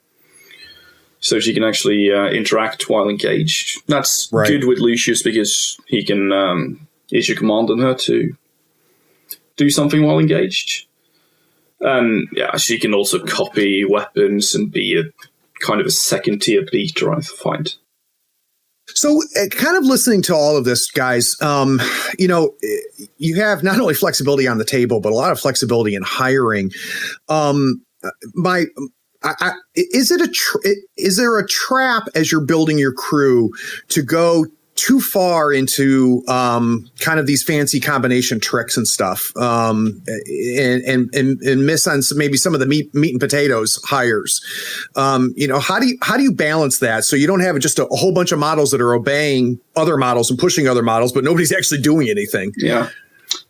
So she can actually interact while engaged. That's good with Lucius because he can issue command on her to do something while engaged. And yeah, she can also copy weapons and be a kind of a second tier beater, I find. So kind of listening to all of this, guys, you have not only flexibility on the table, but a lot of flexibility in hiring. Is there a trap as you're building your crew to go too far into kind of these fancy combination tricks and stuff, and miss on maybe some of the meat and potatoes hires? How do you balance that so you don't have just a whole bunch of models that are obeying other models and pushing other models, but nobody's actually doing anything? Yeah.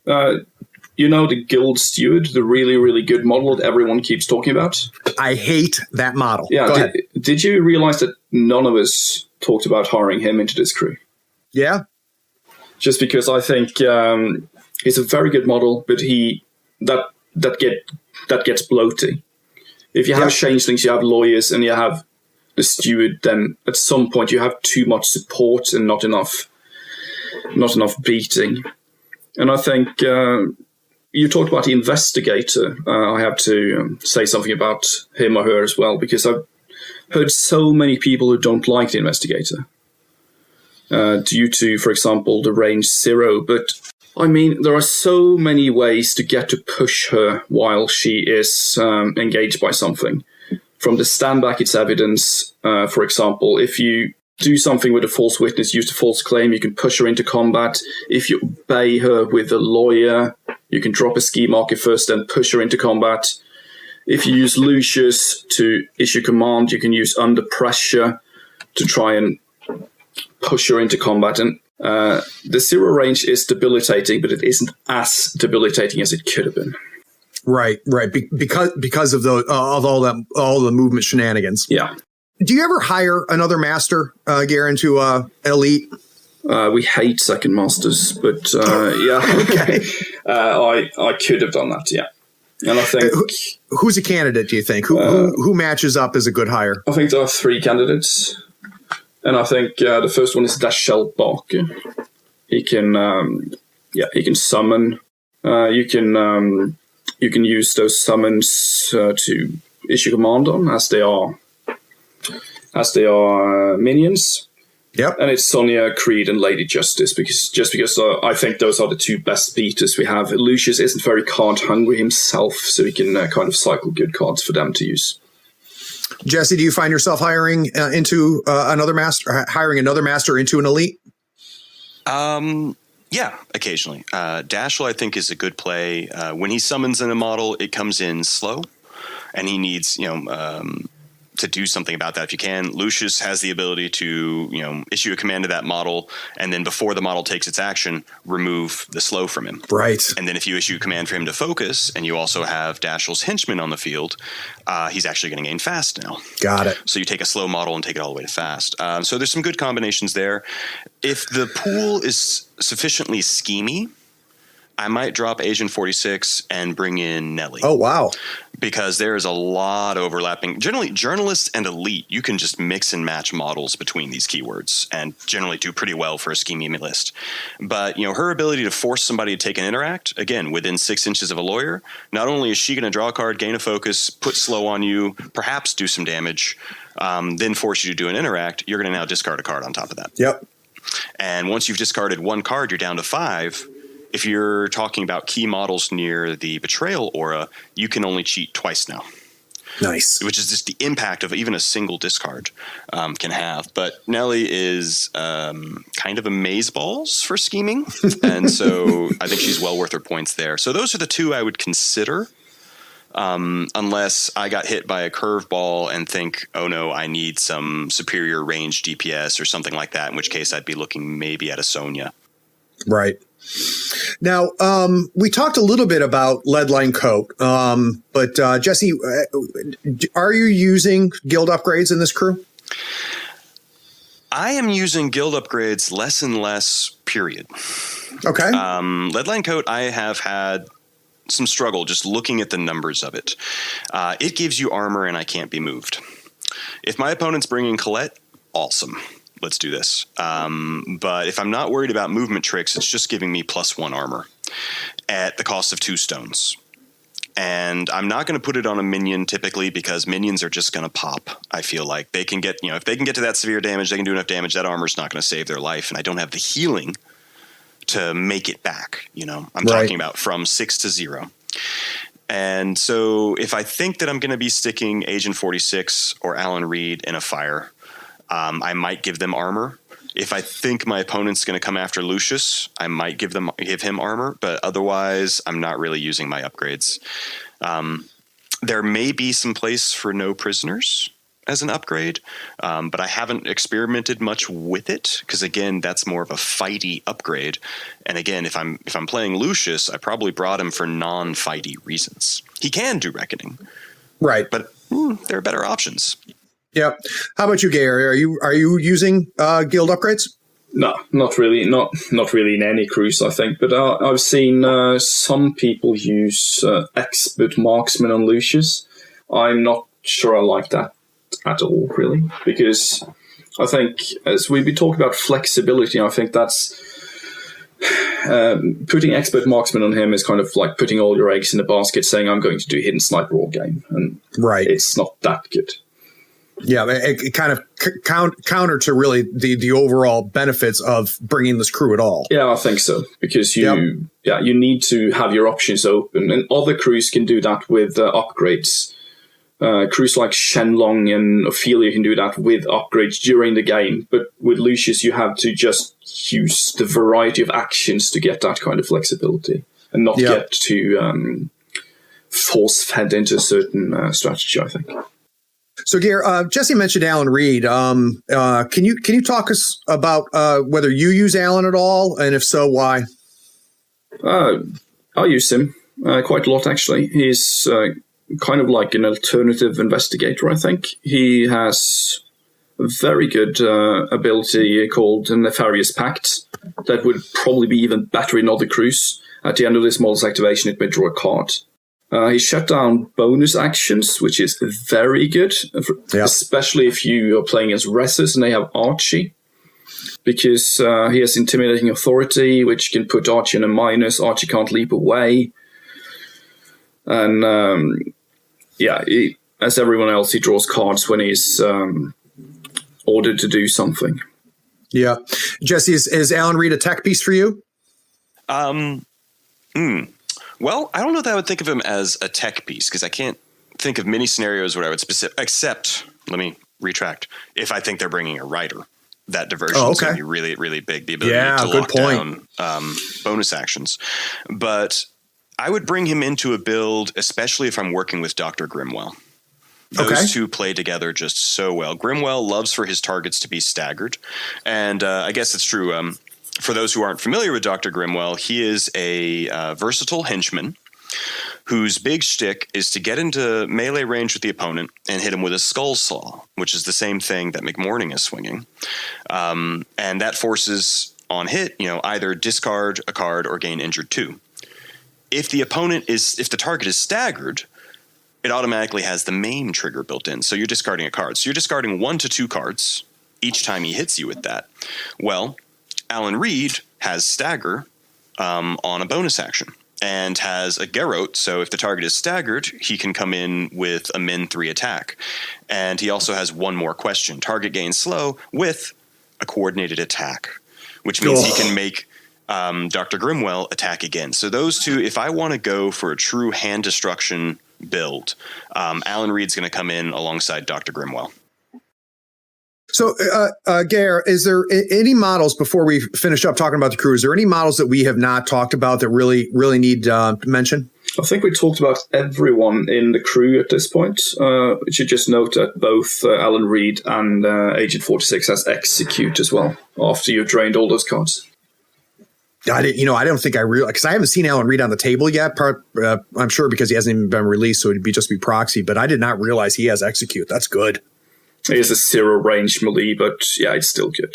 The Guild Steward, the really, really good model that everyone keeps talking about? I hate that model. Yeah. Did you realize that none of us talked about hiring him into this crew? Yeah. Just because I think he's a very good model, but that gets bloaty. If you have Changelings, you have lawyers, and you have the Steward, then at some point you have too much support and not enough beating. And I think you talked about the investigator. I have to say something about him or her as well, because I've heard so many people who don't like the investigator due to, for example, the range 0. But I mean, there are so many ways to get to push her while she is engaged by something. From the stand back its evidence, for example, if you do something with a false witness, use a false claim, you can push her into combat. If you obey her with a lawyer, you can drop a ski marker first, then push her into combat. If you use Lucius to issue command, you can use under pressure to try and push her into combat. And the 0 range is debilitating, but it isn't as debilitating as it could have been. Right. Because of all the movement shenanigans. Yeah. Do you ever hire another master, Geir, into an elite? We hate second masters, but yeah, okay. I could have done that, yeah. And I think who's a candidate? Do you think who matches up as a good hire? I think there are 3 candidates, and I think the first one is Daschle. He can summon. You can use those summons to issue command on as they are minions. Yep. And it's Sonia, Creed, and Lady Justice, because I think those are the 2 best beaters we have. Lucius isn't very card hungry himself, so he can kind of cycle good cards for them to use. Jesse, do you find yourself hiring into another master into an elite? Yeah, occasionally. Daschle, I think, is a good play. When he summons in a model, it comes in slow, and he needs, to do something about that if you can. Lucius has the ability to, issue a command to that model, and then before the model takes its action, remove the slow from him. Right. And then if you issue a command for him to focus, and you also have Daschle's henchman on the field, he's actually going to gain fast now. Got it. So you take a slow model and take it all the way to fast. So there's some good combinations there. If the pool is sufficiently schemy, I might drop Asian 46 and bring in Nelly. Oh, wow. Because there is a lot overlapping. Generally, journalists and elite, you can just mix and match models between these keywords and generally do pretty well for a schemy list. But, her ability to force somebody to take an interact, again, within 6 inches of a lawyer, not only is she going to draw a card, gain a focus, put slow on you, perhaps do some damage, then force you to do an interact, you're going to now discard a card on top of that. Yep. And once you've discarded 1 card, you're down to 5. If you're talking about key models near the Betrayal aura, you can only cheat twice now. Nice. Which is just the impact of even a single discard can have. But Nelly is kind of amazeballs for scheming. And so I think she's well worth her points there. So those are the 2 I would consider. Unless I got hit by a curveball and think, oh no, I need some superior range DPS or something like that, in which case I'd be looking maybe at a Sonia. Right. Now, we talked a little bit about Leadline Coat, but Jesse, are you using guild upgrades in this crew? I am using guild upgrades less and less, period. Okay. Leadline Coat, I have had some struggle just looking at the numbers of it. It gives you armor and I can't be moved. If my opponent's bringing Colette, awesome. Let's do this. But if I'm not worried about movement tricks, it's just giving me +1 armor at the cost of 2 stones. And I'm not going to put it on a minion typically because minions are just going to pop. I feel like they can get, if they can get to that severe damage, they can do enough damage. That armor's not going to save their life. And I don't have the healing to make it back. I'm talking about from 6 to 0. And so if I think that I'm going to be sticking Agent 46 or Alan Reid in a fire, I might give them armor. If I think my opponent's going to come after Lucius, I might give him armor, but otherwise I'm not really using my upgrades. There may be some place for no prisoners as an upgrade, but I haven't experimented much with it because again, that's more of a fighty upgrade. And again, if I'm playing Lucius, I probably brought him for non-fighty reasons. He can do Reckoning, right? But there are better options. Yeah. How about you, Gary? Are you using guild upgrades? No, not really. Not really in any cruise, I think. But I've seen some people use expert marksman on Lucius. I'm not sure I like that at all, really, because I think as we've been talking about flexibility, I think that's putting expert marksman on him is kind of like putting all your eggs in a basket, saying I'm going to do hidden sniper all game, and it's not that good. Yeah, it kind of counter to really the overall benefits of bringing this crew at all. Yeah, I think so, because you need to have your options open, and other crews can do that with upgrades. Crews like Shenlong and Ophelia can do that with upgrades during the game, but with Lucius you have to just use the variety of actions to get that kind of flexibility, and not get too force-fed into a certain strategy, I think. So, Geir, Jesse mentioned Alan Reid. Can you talk us about whether you use Alan at all, and if so, why? I use him quite a lot, actually. He's kind of like an alternative investigator, I think. He has a very good ability called Nefarious Pact that would probably be even better in other crews. At the end of this model's activation, it may draw a card. He shut down bonus actions, which is very good, especially if you are playing as Ressus and they have Archie, because he has Intimidating Authority, which can put Archie in a minus. Archie can't leap away. And, as everyone else, he draws cards when he's ordered to do something. Yeah. Jesse, is Alan Reid a tech piece for you? Well, I don't know that I would think of him as a tech piece because I can't think of many scenarios where I would except, let me retract, if I think they're bringing a rider. That diversion is going to be really, really big. The ability to lock down bonus actions. But I would bring him into a build, especially if I'm working with Dr. Grimwell. Those two play together just so well. Grimwell loves for his targets to be staggered. And I guess it's true. For those who aren't familiar with Dr. Grimwell, he is a versatile henchman whose big shtick is to get into melee range with the opponent and hit him with a skull saw, which is the same thing that McMorning is swinging. And that forces on hit, either discard a card or gain injured 2. If the target is staggered, it automatically has the main trigger built in. So you're discarding a card. So you're discarding 1 to 2 cards each time he hits you with that. Well, Alan Reid has stagger on a bonus action and has a Garrote, so if the target is staggered, he can come in with a min 3 attack. And he also has one more question. Target gains slow with a coordinated attack, which means he can make Dr. Grimwell attack again. So those two, if I want to go for a true hand destruction build, Alan Reid's going to come in alongside Dr. Grimwell. So, Geir, is there any models, before we finish up talking about the crew, is there any models that we have not talked about that really need mention? I think we talked about everyone in the crew at this point. We should just note that both Alan Reid and Agent 46 has Execute as well, after you've drained all those cards. I don't think I realized, because I haven't seen Alan Reid on the table yet. I'm sure because he hasn't even been released, so it'd just be proxy. But I did not realize he has Execute. That's good. He has a 0 range melee, but yeah, it's still good.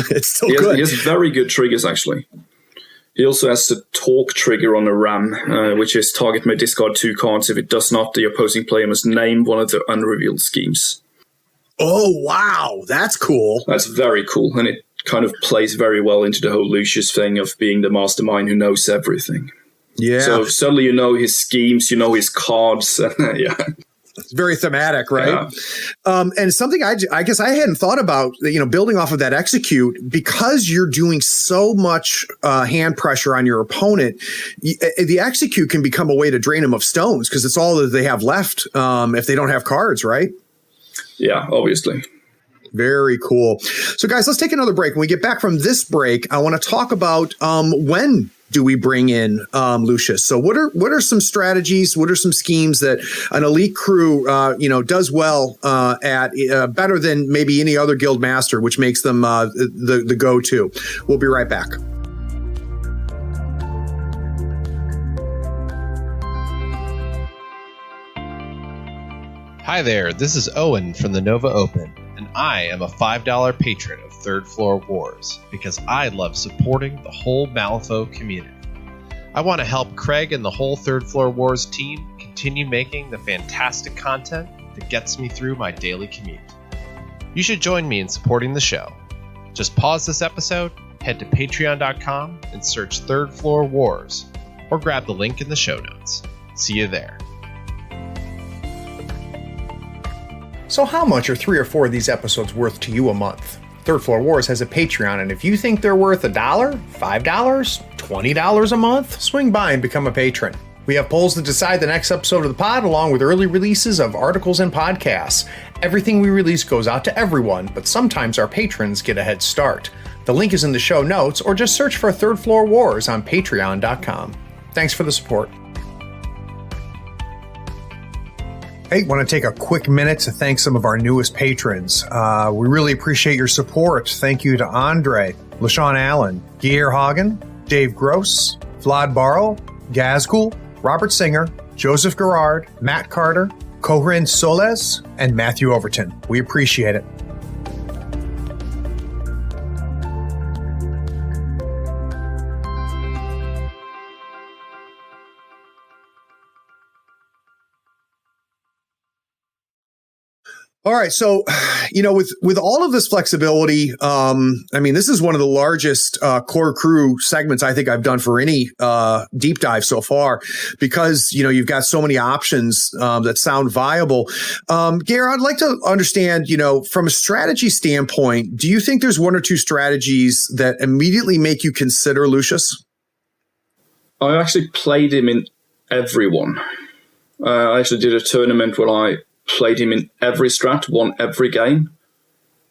It's still good. He has very good triggers, actually. He also has the talk trigger on a ram, which is target may discard 2 cards. If it does not, the opposing player must name one of the unrevealed schemes. Oh, wow. That's cool. That's very cool, and it kind of plays very well into the whole Lucius thing of being the mastermind who knows everything. Yeah. So suddenly you know his schemes, you know his cards, yeah. It's very thematic, right? Yeah. And something I guess I hadn't thought about, building off of that execute, because you're doing so much hand pressure on your opponent, the execute can become a way to drain them of stones because it's all that they have left if they don't have cards, right? Yeah, obviously. Very cool. So, guys, let's take another break. When we get back from this break, I want to talk about when do we bring in Lucius? So what are some strategies? What are some schemes that an elite crew, does well at better than maybe any other guild master, which makes them the go-to? We'll be right back. Hi there, this is Owen from the Nova Open, and I am a $5 patron of Third Floor Wars because I love supporting the whole Malifaux community. I want to help Craig and the whole Third Floor Wars team continue making the fantastic content that gets me through my daily commute. You should join me in supporting the show. Just pause this episode, head to patreon.com and search Third Floor Wars, or grab the link in the show notes. See you there. So how much are 3 or 4 of these episodes worth to you a month? Third Floor Wars has a Patreon, and if you think they're worth $1, $5, $20 a month, swing by and become a patron. We have polls to decide the next episode of the pod, along with early releases of articles and podcasts. Everything we release goes out to everyone, but sometimes our patrons get a head start. The link is in the show notes, or just search for Third Floor Wars on patreon.com. Thanks for the support. Hey, want to take a quick minute to thank some of our newest patrons. We really appreciate your support. Thank you to Andre, LaShawn Allen, Geir Hagen, Dave Gross, Vlad Barrow, Gazgul, Robert Singer, Joseph Gerard, Matt Carter, Corinne Soles, and Matthew Overton. We appreciate it. All right. So, with all of this flexibility, this is one of the largest core crew segments I think I've done for any deep dive so far, because, you've got so many options that sound viable. Geir, I'd like to understand, from a strategy standpoint, do you think there's 1 or 2 strategies that immediately make you consider Lucius? I actually played him in every one. I actually did a tournament where I played him in every strat, won every game.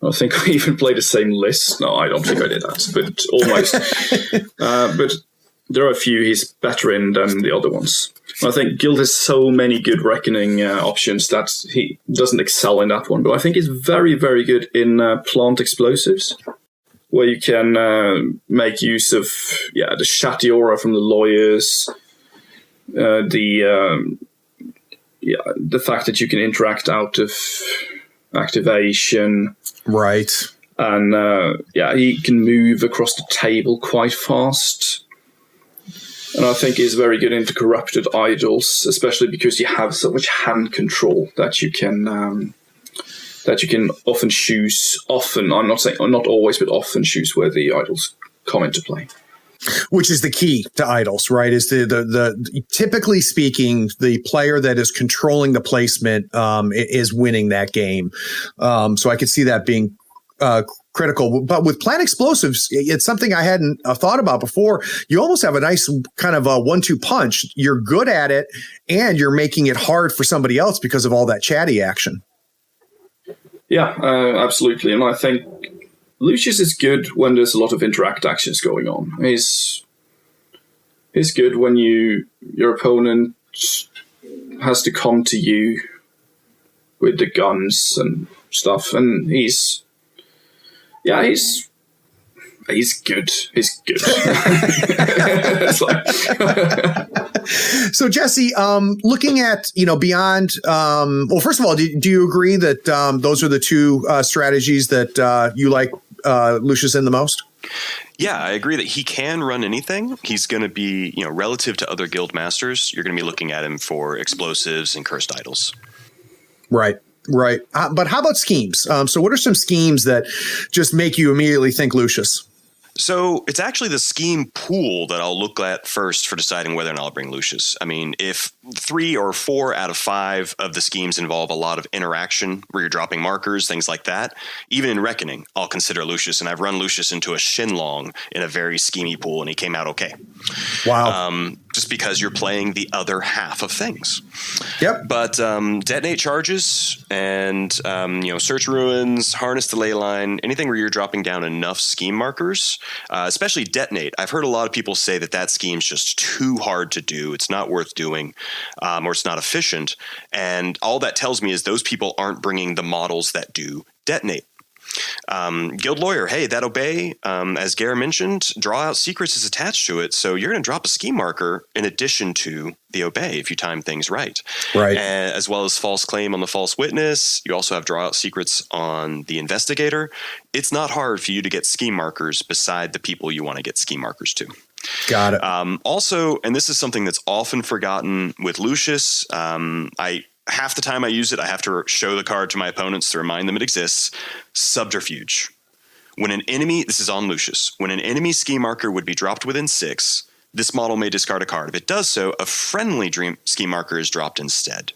I think we even played the same list. No, I don't think I did that, but almost. But there are a few he's better in than the other ones. I think Guild has so many good reckoning options that he doesn't excel in that one. But I think he's very, very good in plant explosives, where you can make use of the Shatty Aura from the lawyers, the fact that you can interact out of activation. Right. And he can move across the table quite fast. And I think he's very good into corrupted idols, especially because you have so much hand control that you can often choose. I'm not saying not always, but often choose where the idols come into play. Which is the key to idols, right? Is the typically speaking, the player that is controlling the placement is winning that game. So I could see that being critical. But with plant explosives, it's something I hadn't thought about before. You almost have a nice kind of a 1-2 punch. You're good at it, and you're making it hard for somebody else because of all that chatty action. Yeah, absolutely. And I think Lucius is good when there's a lot of interact actions going on. He's good when your opponent has to come to you with the guns and stuff, and he's good. He's good. It's like So Jesse, looking at, beyond, well, first of all, do you agree that those are the two strategies that you like Lucius in the most? Yeah, I agree that he can run anything. He's going to be, relative to other guild masters, you're going to be looking at him for explosives and cursed idols. Right. But how about schemes? So what are some schemes that just make you immediately think Lucius? So it's actually the scheme pool that I'll look at first for deciding whether or not I'll bring Lucius. I mean, if 3 or 4 out of 5 of the schemes involve a lot of interaction where you're dropping markers, things like that, even in Reckoning, I'll consider Lucius. And I've run Lucius into a Shinlong in a very schemy pool, and he came out okay. Wow. Just because you're playing the other half of things. Yep. But detonate charges and, search ruins, harness the ley line, anything where you're dropping down enough scheme markers, especially detonate. I've heard a lot of people say that scheme's just too hard to do. It's not worth doing, or it's not efficient. And all that tells me is those people aren't bringing the models that do detonate. Guild Lawyer, hey, that obey, as Geir mentioned, draw out secrets is attached to it. So you're going to drop a scheme marker in addition to the obey if you time things right. Right. As well as false claim on the false witness. You also have draw out secrets on the investigator. It's not hard for you to get scheme markers beside the people you want to get scheme markers to. Got it. Also, and this is something that's often forgotten with Lucius, half the time I use it, I have to show the card to my opponents to remind them it exists. Subterfuge. When an enemy, this is on Lucius, when an enemy scheme marker would be dropped within 6, this model may discard a card. If it does so, a friendly scheme marker is dropped instead.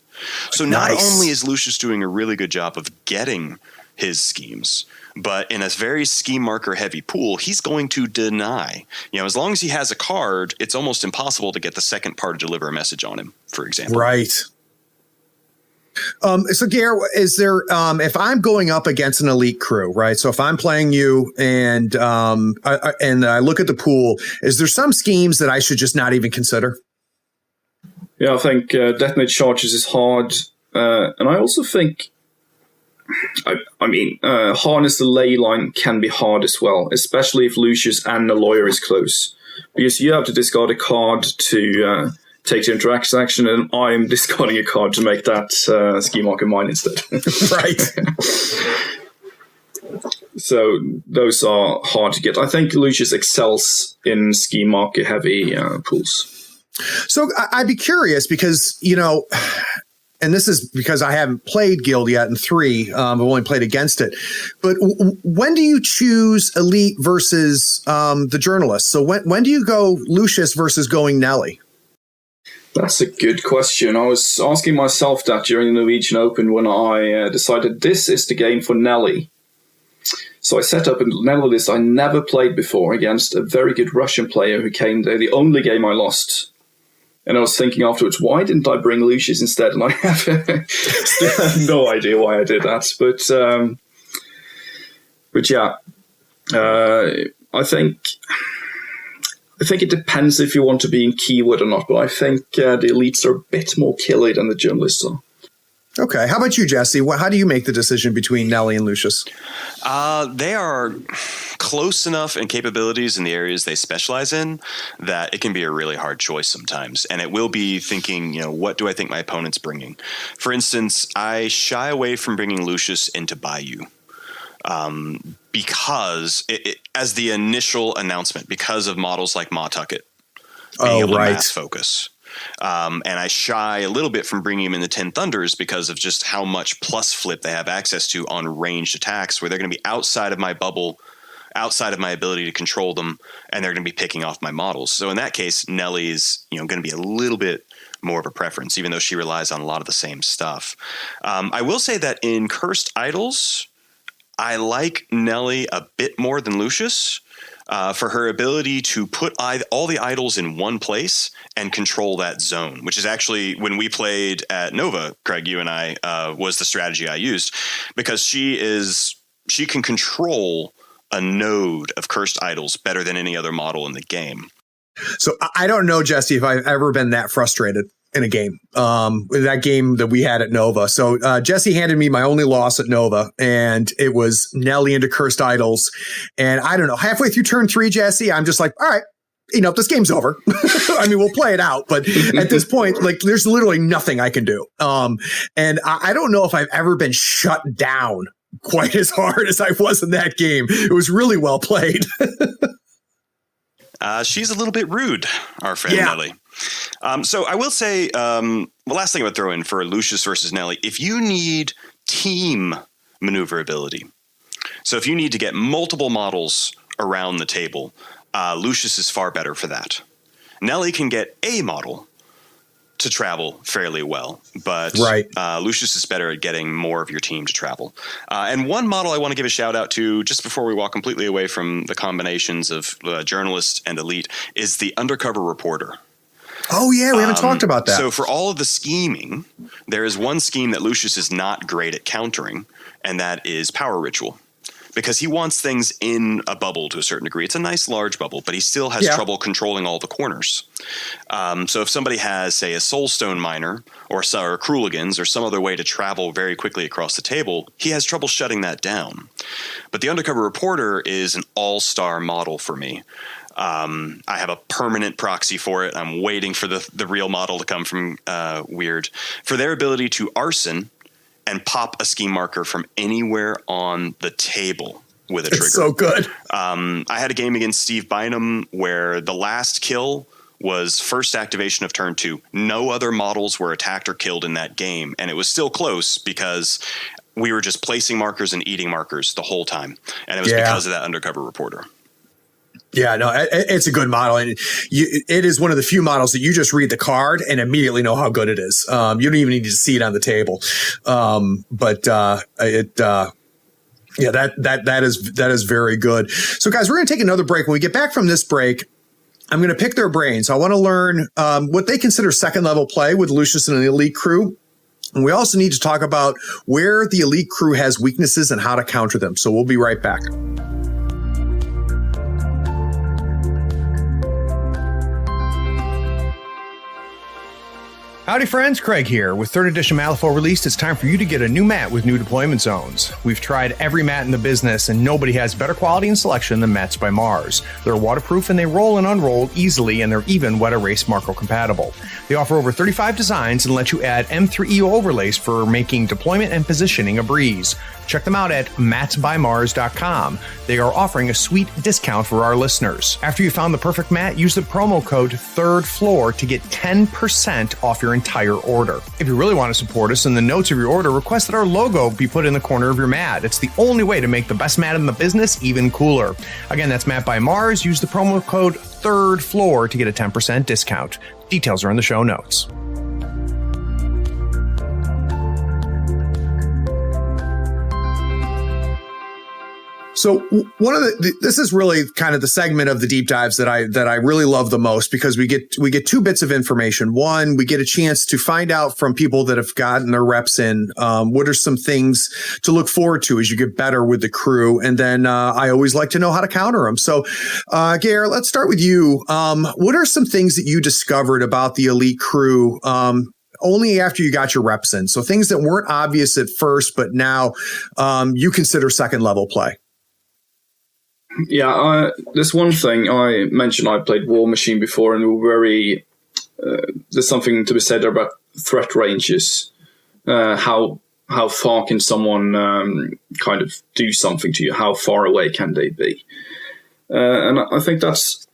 So not only is Lucius doing a really good job of getting his schemes, but in a very scheme marker heavy pool, he's going to deny. As long as he has a card, it's almost impossible to get the second part to deliver a message on him, for example. Right. So Geir, is there, if I'm going up against an elite crew, right? So if I'm playing you and I look at the pool, is there some schemes that I should just not even consider? Yeah, I think detonate charges is hard. And I also think, harness the ley line can be hard as well, especially if Lucius and the lawyer is close. Because you have to discard a card to take the interaction action, and I'm discarding a card to make that scheme marker mine instead. Right. So those are hard to get. I think Lucius excels in scheme marker heavy pools. So I'd be curious because, and this is because I haven't played Guild yet in 3. I've only played against it. But when do you choose Elite versus the journalist? So when do you go Lucius versus going Nelly? That's a good question. I was asking myself that during the Norwegian Open when I decided this is the game for Nelly. So I set up a Nelly list I never played before against a very good Russian player who came there, the only game I lost. And I was thinking afterwards, why didn't I bring Lucius instead? And I still have no idea why I did that. But yeah, I think it depends if you want to be in keyword or not, but I think the elites are a bit more killy than the journalists are. Okay. How about you, Jesse? How do you make the decision between Nelly and Lucius? They are close enough in capabilities in the areas they specialize in that it can be a really hard choice sometimes. And it will be thinking, what do I think my opponent's bringing? For instance, I shy away from bringing Lucius into Bayou. Because as the initial announcement, because of models like Mawtucket being able to mass focus. And I shy a little bit from bringing him in the 10 Thunders because of just how much plus flip they have access to on ranged attacks, where they're going to be outside of my bubble, outside of my ability to control them, and they're going to be picking off my models. So in that case, Nelly is going to be a little bit more of a preference, even though she relies on a lot of the same stuff. I will say that in Cursed Idols, I like Nelly a bit more than Lucius for her ability to put all the idols in one place and control that zone, which is actually when we played at Nova, Craig, you and I, was the strategy I used, because she can control a node of cursed idols better than any other model in the game. So I don't know, Jesse, if I've ever been that frustrated in a game, that game that we had at Nova. So Jesse handed me my only loss at Nova, and it was Nelly into Cursed Idols. And I don't know, halfway through turn 3, Jesse, I'm just like, all right, this game's over. I mean, we'll play it out, but at this point, like, there's literally nothing I can do. And I don't know if I've ever been shut down quite as hard as I was in that game. It was really well played. She's a little bit rude, our friend Nellie. So I will say, the last thing I would throw in for Lucius versus Nellie, if you need team maneuverability, so if you need to get multiple models around the table, Lucius is far better for that. Nellie can get a model to travel fairly well, but Lucius is better at getting more of your team to travel. And one model I want to give a shout out to, just before we walk completely away from the combinations of journalist and elite, is the undercover reporter. Oh, yeah, we haven't talked about that. So for all of the scheming, there is one scheme that Lucius is not great at countering, and that is power ritual. Because he wants things in a bubble to a certain degree. It's a nice large bubble, but he still has trouble controlling all the corners. So if somebody has, say, a soulstone miner or Kruligans or some other way to travel very quickly across the table, he has trouble shutting that down. But the undercover reporter is an all-star model for me. I have a permanent proxy for it. I'm waiting for the real model to come from Weird. For their ability to arson and pop a scheme marker from anywhere on the table with a trigger. It's so good. I had a game against Steve Bynum where the last kill was first activation of turn 2. No other models were attacked or killed in that game, and it was still close because we were just placing markers and eating markers the whole time, and it was because of that undercover reporter. Yeah, no, it's a good model, and it is one of the few models that you just read the card and immediately know how good it is. You don't even need to see it on the table, that is very good. So, guys, we're going to take another break. When we get back from this break, I'm going to pick their brains. I want to learn what they consider second level play with Lucius and the elite crew. And we also need to talk about where the elite crew has weaknesses and how to counter them. So we'll be right back. Howdy friends, Craig here. With 3rd edition Malifaux released, it's time for you to get a new mat with new deployment zones. We've tried every mat in the business, and nobody has better quality and selection than Mats by Mars. They're waterproof and they roll and unroll easily, and they're even wet erase Marco compatible. They offer over 35 designs and let you add M3EO overlays for making deployment and positioning a breeze. Check them out at matsbymars.com. They are offering a sweet discount for our listeners. After you found the perfect mat, use the promo code 3rd floor to get 10% off your entire order. If you really want to support us, in the notes of your order, request that our logo be put in the corner of your mat. It's the only way to make the best mat in the business even cooler. Again, that's Mat by Mars. Use the promo code 3rd floor to get a 10% discount. Details are in the show notes. So one of this is really kind of the segment of the deep dives that I really love the most, because we get two bits of information. One, we get a chance to find out from people that have gotten their reps in, what are some things to look forward to as you get better with the crew. And then, I always like to know how to counter them. So, Geir, let's start with you. What are some things that you discovered about the elite crew, only after you got your reps in? So things that weren't obvious at first, but now, you consider second level play. Yeah, there's one thing I mentioned. I played War Machine before, and we're very. There's something to be said about threat ranges. How far can someone kind of do something to you? How far away can they be? And I think that's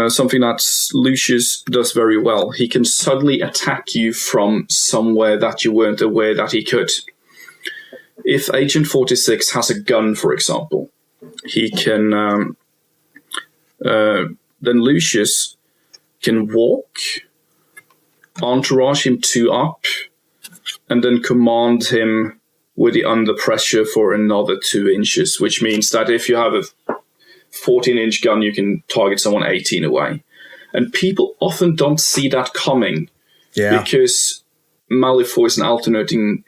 something that Lucius does very well. He can suddenly attack you from somewhere that you weren't aware that he could. If Agent 46 has a gun, for example, he can then Lucius can walk, entourage him 2 up, and then command him with the under pressure for another 2 inches, which means that if you have a 14-inch gun, you can target someone 18 away. And people often don't see that coming, because Malifaux is an alternating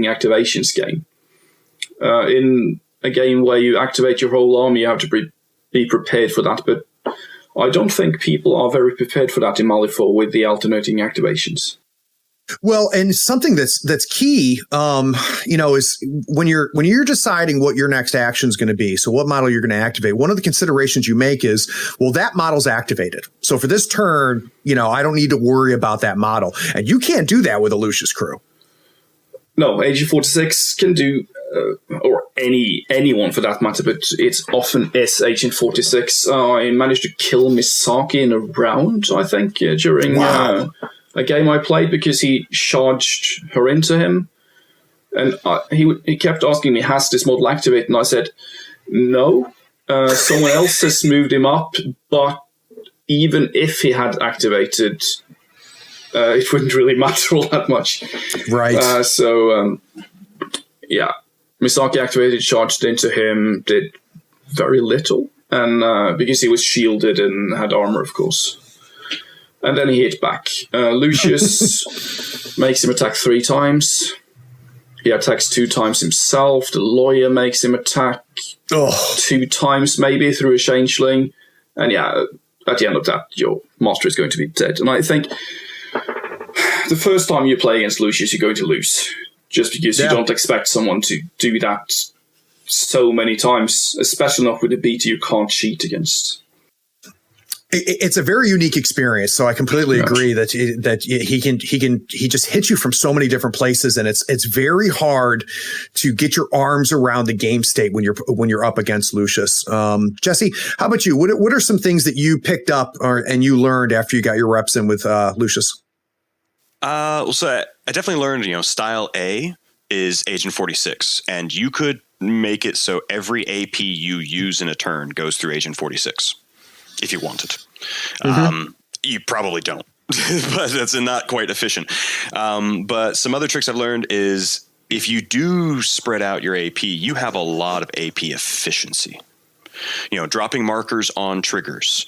activations game. In a game where you activate your whole army, you have to be prepared for that. But I don't think people are very prepared for that in Malifaux with the alternating activations. Well, and something that's key, is when you're deciding what your next action is going to be. So what model you're going to activate. One of the considerations you make is, well, that model's activated. So for this turn, I don't need to worry about that model. And you can't do that with a Lucious crew. No, Agent 46 can do, or anyone for that matter, but it's often Agent 46. I managed to kill Misaki in a round, I think, during a game I played because he charged her into him. And he kept asking me, has this model activated? And I said, no. Someone else has moved him up, but even if he had activated, it wouldn't really matter all that much. Right. Misaki activated, charged into him, did very little. And because he was shielded and had armor, of course. And then he hit back. Lucius makes him attack 3 times. He attacks 2 times himself. The lawyer makes him attack 2 times, maybe, through a changeling. And at the end of that, your master is going to be dead. And I think the first time you play against Lucius, you're going to lose. Just because you don't expect someone to do that so many times, especially not with a beater you can't cheat against. It's a very unique experience, so I completely agree that he just hits you from so many different places, and it's very hard to get your arms around the game state when you're up against Lucius. Jesse, how about you? What are some things that you picked up and you learned after you got your reps in with Lucius? So I definitely learned, style A is Agent 46, and you could make it so every AP you use in a turn goes through Agent 46. If you wanted. You probably don't, but that's not quite efficient. But some other tricks I've learned is if you do spread out your AP, you have a lot of AP efficiency. Dropping markers on triggers,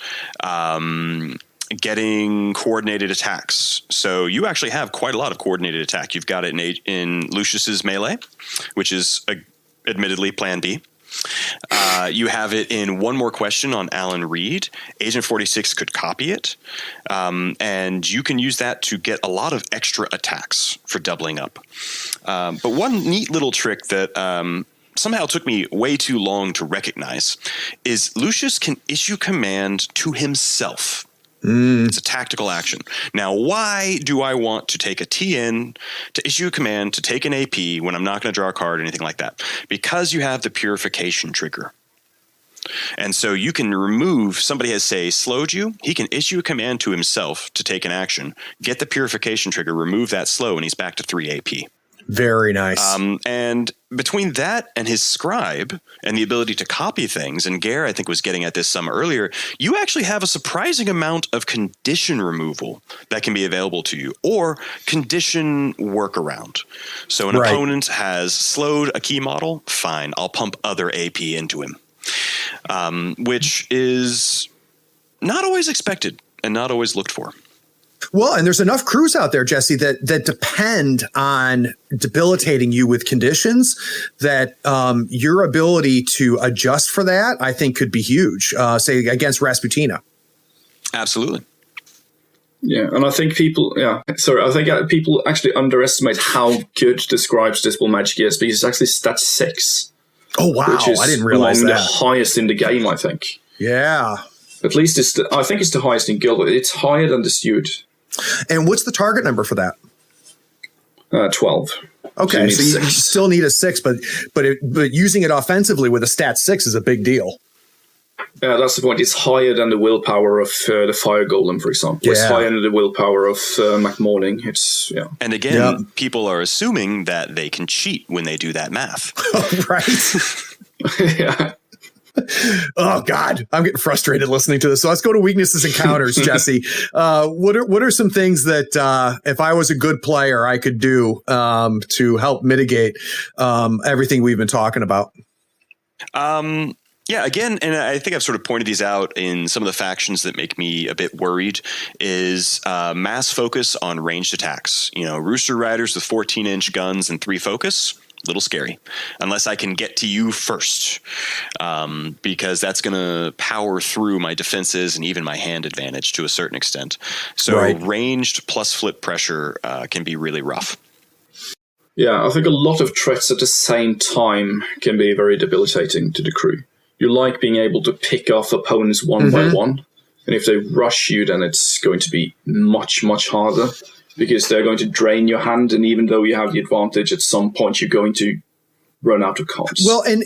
getting coordinated attacks. So you actually have quite a lot of coordinated attack. You've got it in Lucius's melee, which is admittedly Plan B. You have it in One More Question on Alan Reid. Agent 46 could copy it, and you can use that to get a lot of extra attacks for doubling up. But one neat little trick that somehow took me way too long to recognize is Lucius can issue command to himself. It's a tactical action. Now, why do I want to take a TN to issue a command to take an AP when I'm not going to draw a card or anything like that? Because you have the purification trigger. And so you can remove, somebody has, say, slowed you, he can issue a command to himself to take an action, get the purification trigger, remove that slow, and he's back to 3 AP. Very nice. And between that and his scribe and the ability to copy things, and Geir, I think, was getting at this some earlier, you actually have a surprising amount of condition removal that can be available to you, or condition workaround. So an opponent has slowed a key model, fine, I'll pump other AP into him, which is not always expected and not always looked for. Well, and there's enough crews out there, Jesse, that depend on debilitating you with conditions that your ability to adjust for that, I think, could be huge, say, against Rasputina. Absolutely. Yeah, and I think people actually underestimate how good the Scribe's Dispel Magic is, because it's actually stat 6. Oh, wow. Which is I didn't realize that. The highest in the game, I think. Yeah. At least I think it's the highest in Guild. It's higher than the Steward. And what's the target number for that? 12. Okay, so you still need a 6, but using it offensively with a stat 6 is a big deal. Yeah, that's the point. It's higher than the willpower of the Fire Golem, for example. Yeah. It's higher than the willpower of McMorning. And again, people are assuming that they can cheat when they do that math. Right. Yeah. Oh God, I'm getting frustrated listening to this. So let's go to weaknesses and counters, Jesse. What are some things that if I was a good player, I could do to help mitigate everything we've been talking about? Yeah, again, and I think I've sort of pointed these out in some of the factions that make me a bit worried, is mass focus on ranged attacks. Rooster Riders with 14-inch guns and 3 focus. little scary unless I can get to you first, because that's going to power through my defenses and even my hand advantage to a certain extent. So ranged plus flip pressure can be really rough. Yeah, I think a lot of threats at the same time can be very debilitating to the crew. You like being able to pick off opponents one by one, and if they rush you, then it's going to be much, much harder, because they're going to drain your hand, and even though you have the advantage, at some point you're going to run out of cards. Well, and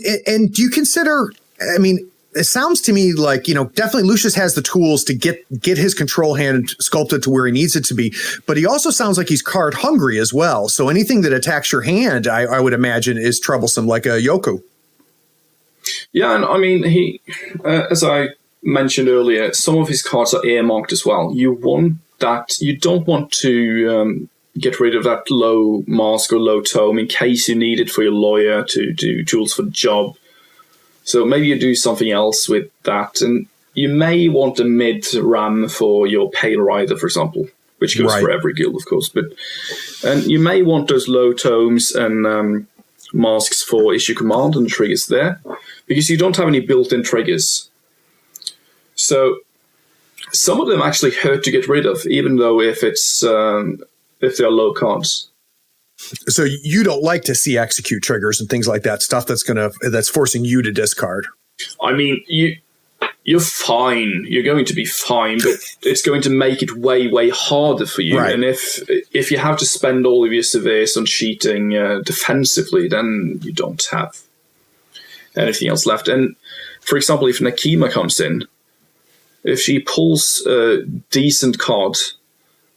do you consider, I mean, it sounds to me like, definitely Lucius has the tools to get his control hand sculpted to where he needs it to be, but he also sounds like he's card hungry as well. So anything that attacks your hand, I would imagine, is troublesome, like a Yoku. Yeah, and I mean, he, as I mentioned earlier, some of his cards are earmarked as well. You don't want to get rid of that low mask or low tome in case you need it for your lawyer to do tools for the job. So maybe you do something else with that. And you may want a mid-ram for your Pale Rider, for example, which goes for every guild, of course. And you may want those low tomes and masks for issue command and triggers there, because you don't have any built-in triggers. So some of them actually hurt to get rid of, even though if they're low cards. So you don't like to see execute triggers and things like that, stuff that's forcing you to discard. I mean, you're fine. You're going to be fine, but it's going to make it way, way harder for you. Right. And if you have to spend all of your severes on cheating defensively, then you don't have anything else left. And for example, if Nakima comes in, if she pulls a decent card,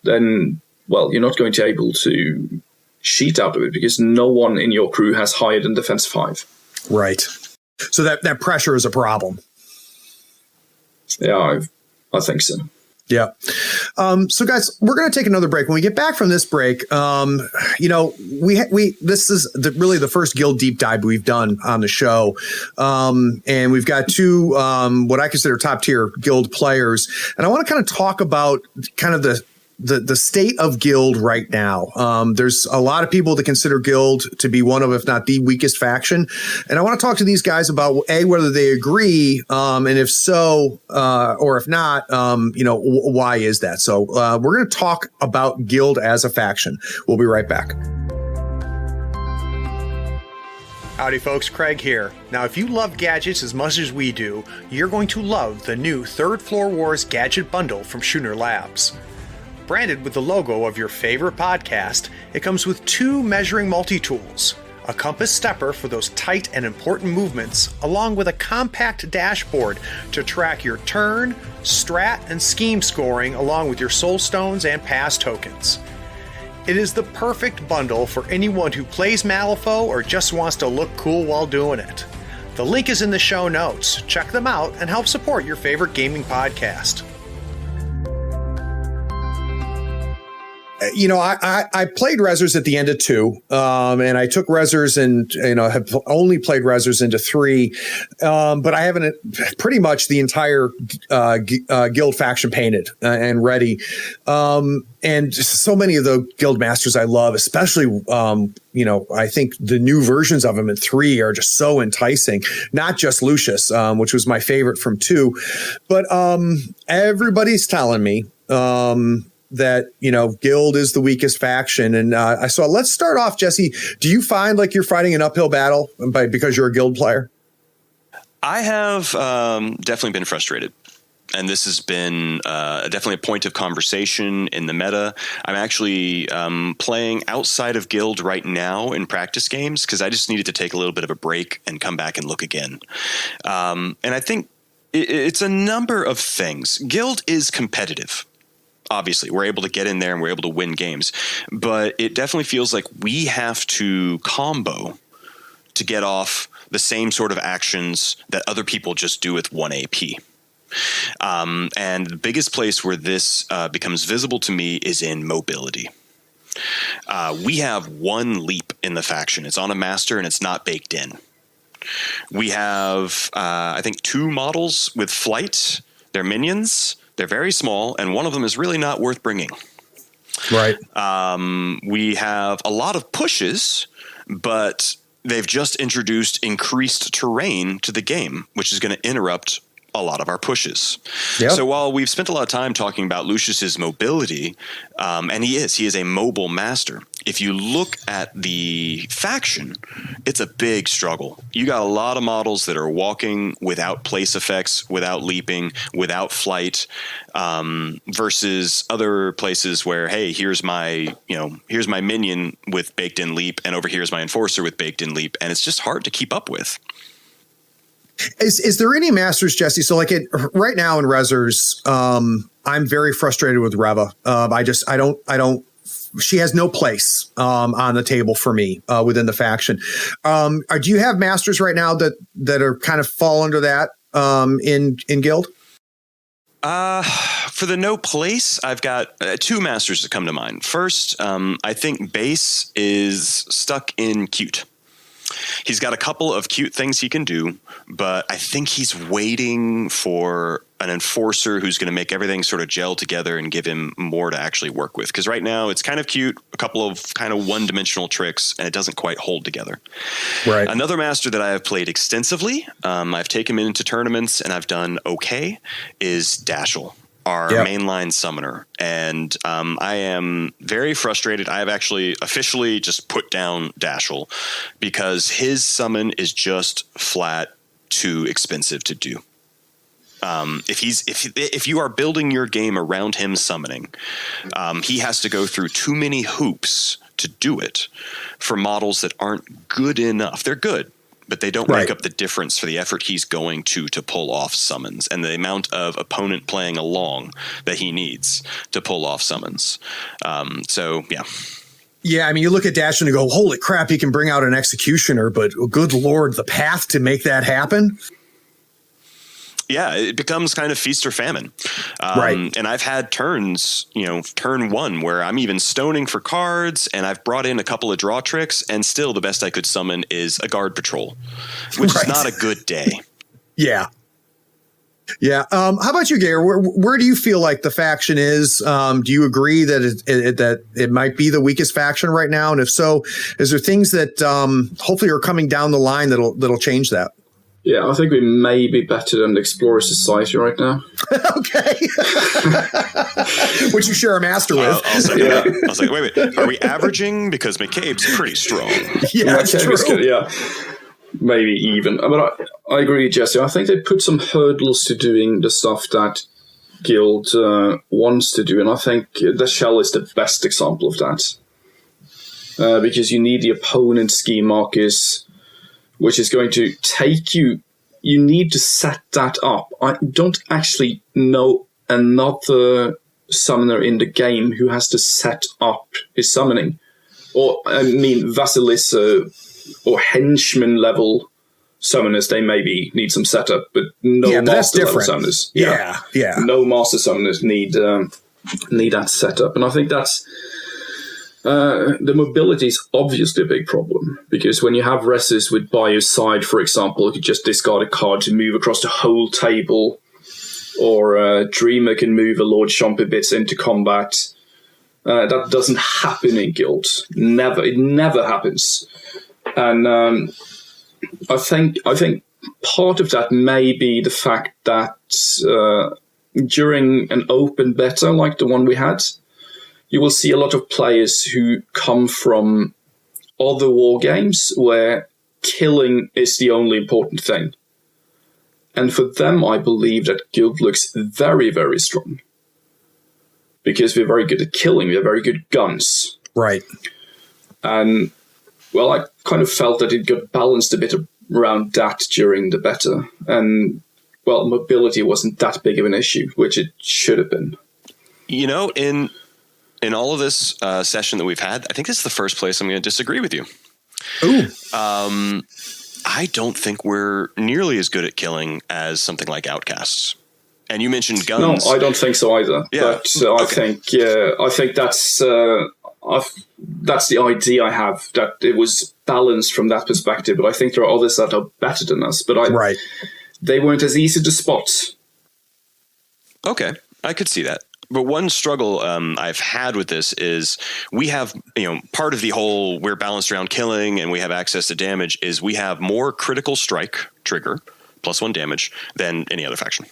then, well, you're not going to be able to cheat out of it because no one in your crew has higher than defense 5. Right. So that pressure is a problem. Yeah, I think so. Yeah. So guys, we're going to take another break. When we get back from this break, this is really the first guild deep dive we've done on the show. And we've got two, what I consider top tier guild players. And I want to kind of talk about kind of the state of guild right now. There's a lot of people that consider guild to be one of, if not the weakest faction. And I want to talk to these guys about whether they agree, and if so, or if not, why is that? So we're going to talk about guild as a faction. We'll be right back. Howdy folks, Craig here. Now if you love gadgets as much as we do, you're going to love the new Third Floor Wars gadget bundle from Schooner Labs. Branded with the logo of your favorite podcast, it comes with 2 measuring multi-tools, a compass stepper for those tight and important movements, along with a compact dashboard to track your turn, strat, and scheme scoring along with your soul stones and pass tokens. It is the perfect bundle for anyone who plays Malifaux or just wants to look cool while doing it. The link is in the show notes. Check them out and help support your favorite gaming podcast. I played Rezzers at the end of 2, and I took Rezzers and, have only played Rezzers into 3, but I haven't pretty much the entire guild faction painted and ready. And so many of the guild masters I love, especially, I think the new versions of them in 3 are just so enticing, not just Lucius, which was my favorite from 2, but everybody's telling me that, guild is the weakest faction. And so let's start off, Jesse. Do you find like you're fighting an uphill battle because you're a guild player? I have definitely been frustrated. And this has been definitely a point of conversation in the meta. I'm actually playing outside of guild right now in practice games because I just needed to take a little bit of a break and come back and look again. And I think it's a number of things. Guild is competitive. Obviously, we're able to get in there and we're able to win games, but it definitely feels like we have to combo to get off the same sort of actions that other people just do with 1 AP. And the biggest place where this becomes visible to me is in mobility. We have 1 leap in the faction. It's on a master and it's not baked in. We have, I think, 2 models with flight. They're minions. They're very small, and one of them is really not worth bringing. Right. We have a lot of pushes, but they've just introduced increased terrain to the game, which is going to interrupt a lot of our pushes. Yep. So while we've spent a lot of time talking about Lucius's mobility, and he is a mobile master. If you look at the faction, it's a big struggle. You got a lot of models that are walking without place effects, without leaping, without flight, versus other places where, hey, here's my minion with baked in leap, and over here is my enforcer with baked in leap, and it's just hard to keep up with. Is there any masters, Jesse? So like right now in Rezzers, I'm very frustrated with Reva. I don't, she has no place on the table for me within the faction. Do you have masters right now that are kind of fall under that in Guild? For the no place, I've got two masters that come to mind. First, I think Base is stuck in cute. He's got a couple of cute things he can do, but I think he's waiting for an enforcer who's going to make everything sort of gel together and give him more to actually work with. Because right now it's kind of cute, a couple of kind of one-dimensional tricks, and it doesn't quite hold together. Right. Another master that I have played extensively, I've taken him into tournaments and I've done okay, is Daschle, our mainline summoner. And I am very frustrated. I have actually officially just put down Daschle because his summon is just flat too expensive to do. If you are building your game around him summoning, he has to go through too many hoops to do it for models that aren't good enough. They're good, but they don't make up the difference for the effort he's going to pull off summons and the amount of opponent playing along that he needs to pull off summons. Yeah, I mean, you look at Dash and you go, holy crap, he can bring out an executioner, but good Lord, the path to make that happen. Yeah, it becomes kind of feast or famine. And I've had turns, turn one where I'm even stoning for cards and I've brought in a couple of draw tricks and still the best I could summon is a guard patrol, which is not a good day. Yeah. Yeah. How about you, Geir? Where do you feel like the faction is? Do you agree that it might be the weakest faction right now? And if so, is there things that hopefully are coming down the line that'll change that? Yeah, I think we may be better than the Explorer Society right now. Okay. Which you share a master with. I'll say that. I was like, wait. Are we averaging? Because McCabe's pretty strong. Yeah, that's true. Yeah, maybe even. But I agree, Jesse. I think they put some hurdles to doing the stuff that Guild wants to do. And I think the Shell is the best example of that. Because you need the opponent scheme markers, which is going to take you need to set that up. I don't actually know another summoner in the game who has to set up his summoning. Or, I mean, Vasilisa or henchman level summoners, they maybe need some setup, but no master level summoners. Yeah. No master summoners need that setup. And I think that's the mobility is obviously a big problem because when you have Rezzers with by your side, for example, you could just discard a card to move across the whole table, or Dreamer can move a Lord Chompy-Bits into combat. That doesn't happen in Guild. It never happens. And I think part of that may be the fact that during an open beta like the one we had, you will see a lot of players who come from other war games where killing is the only important thing. And for them, I believe that Guild looks very, very strong. Because we're very good at killing, we have very good guns. Right. And, well, I kind of felt that it got balanced a bit around that during the beta. And, well, mobility wasn't that big of an issue, which it should have been. In all of this session that we've had, I think this is the first place I'm going to disagree with you. Ooh. I don't think we're nearly as good at killing as something like Outcasts. And you mentioned guns. No, I don't think so either. Yeah. But I think that's the idea I have, that it was balanced from that perspective. But I think there are others that are better than us. But they weren't as easy to spot. Okay, I could see that. But one struggle I've had with this is we have, part of the whole we're balanced around killing and we have access to damage is we have more critical strike trigger +1 damage than any other faction.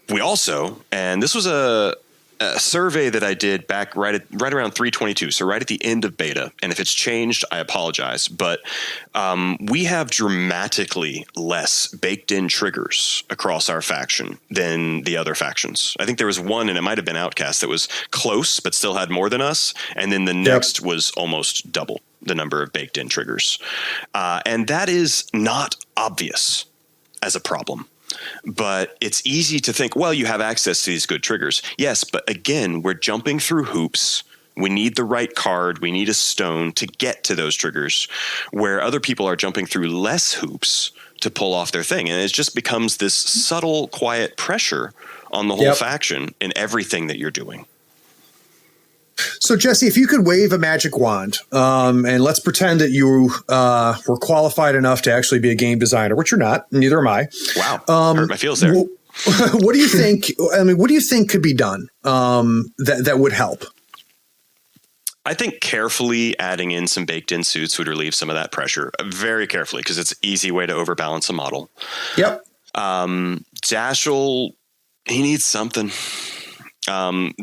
We also, and this was a survey that I did back right around 322, so right at the end of beta. And if it's changed, I apologize. But we have dramatically less baked-in triggers across our faction than the other factions. I think there was one, and it might have been Outcast, that was close but still had more than us. And then the next was almost double the number of baked-in triggers. And that is not obvious as a problem. But it's easy to think, well, you have access to these good triggers. Yes, but again, we're jumping through hoops. We need the right card. We need a stone to get to those triggers, where other people are jumping through less hoops to pull off their thing. And it just becomes this subtle, quiet pressure on the whole faction in everything that you're doing. So, Jesse, if you could wave a magic wand, and let's pretend that you were qualified enough to actually be a game designer, which you're not, neither am I. Wow, hurt my feels there. What do you think? I mean, what do you think could be done that would help? I think carefully adding in some baked-in suits would relieve some of that pressure. Very carefully, because it's an easy way to overbalance a model. Yep. Daschle, he needs something.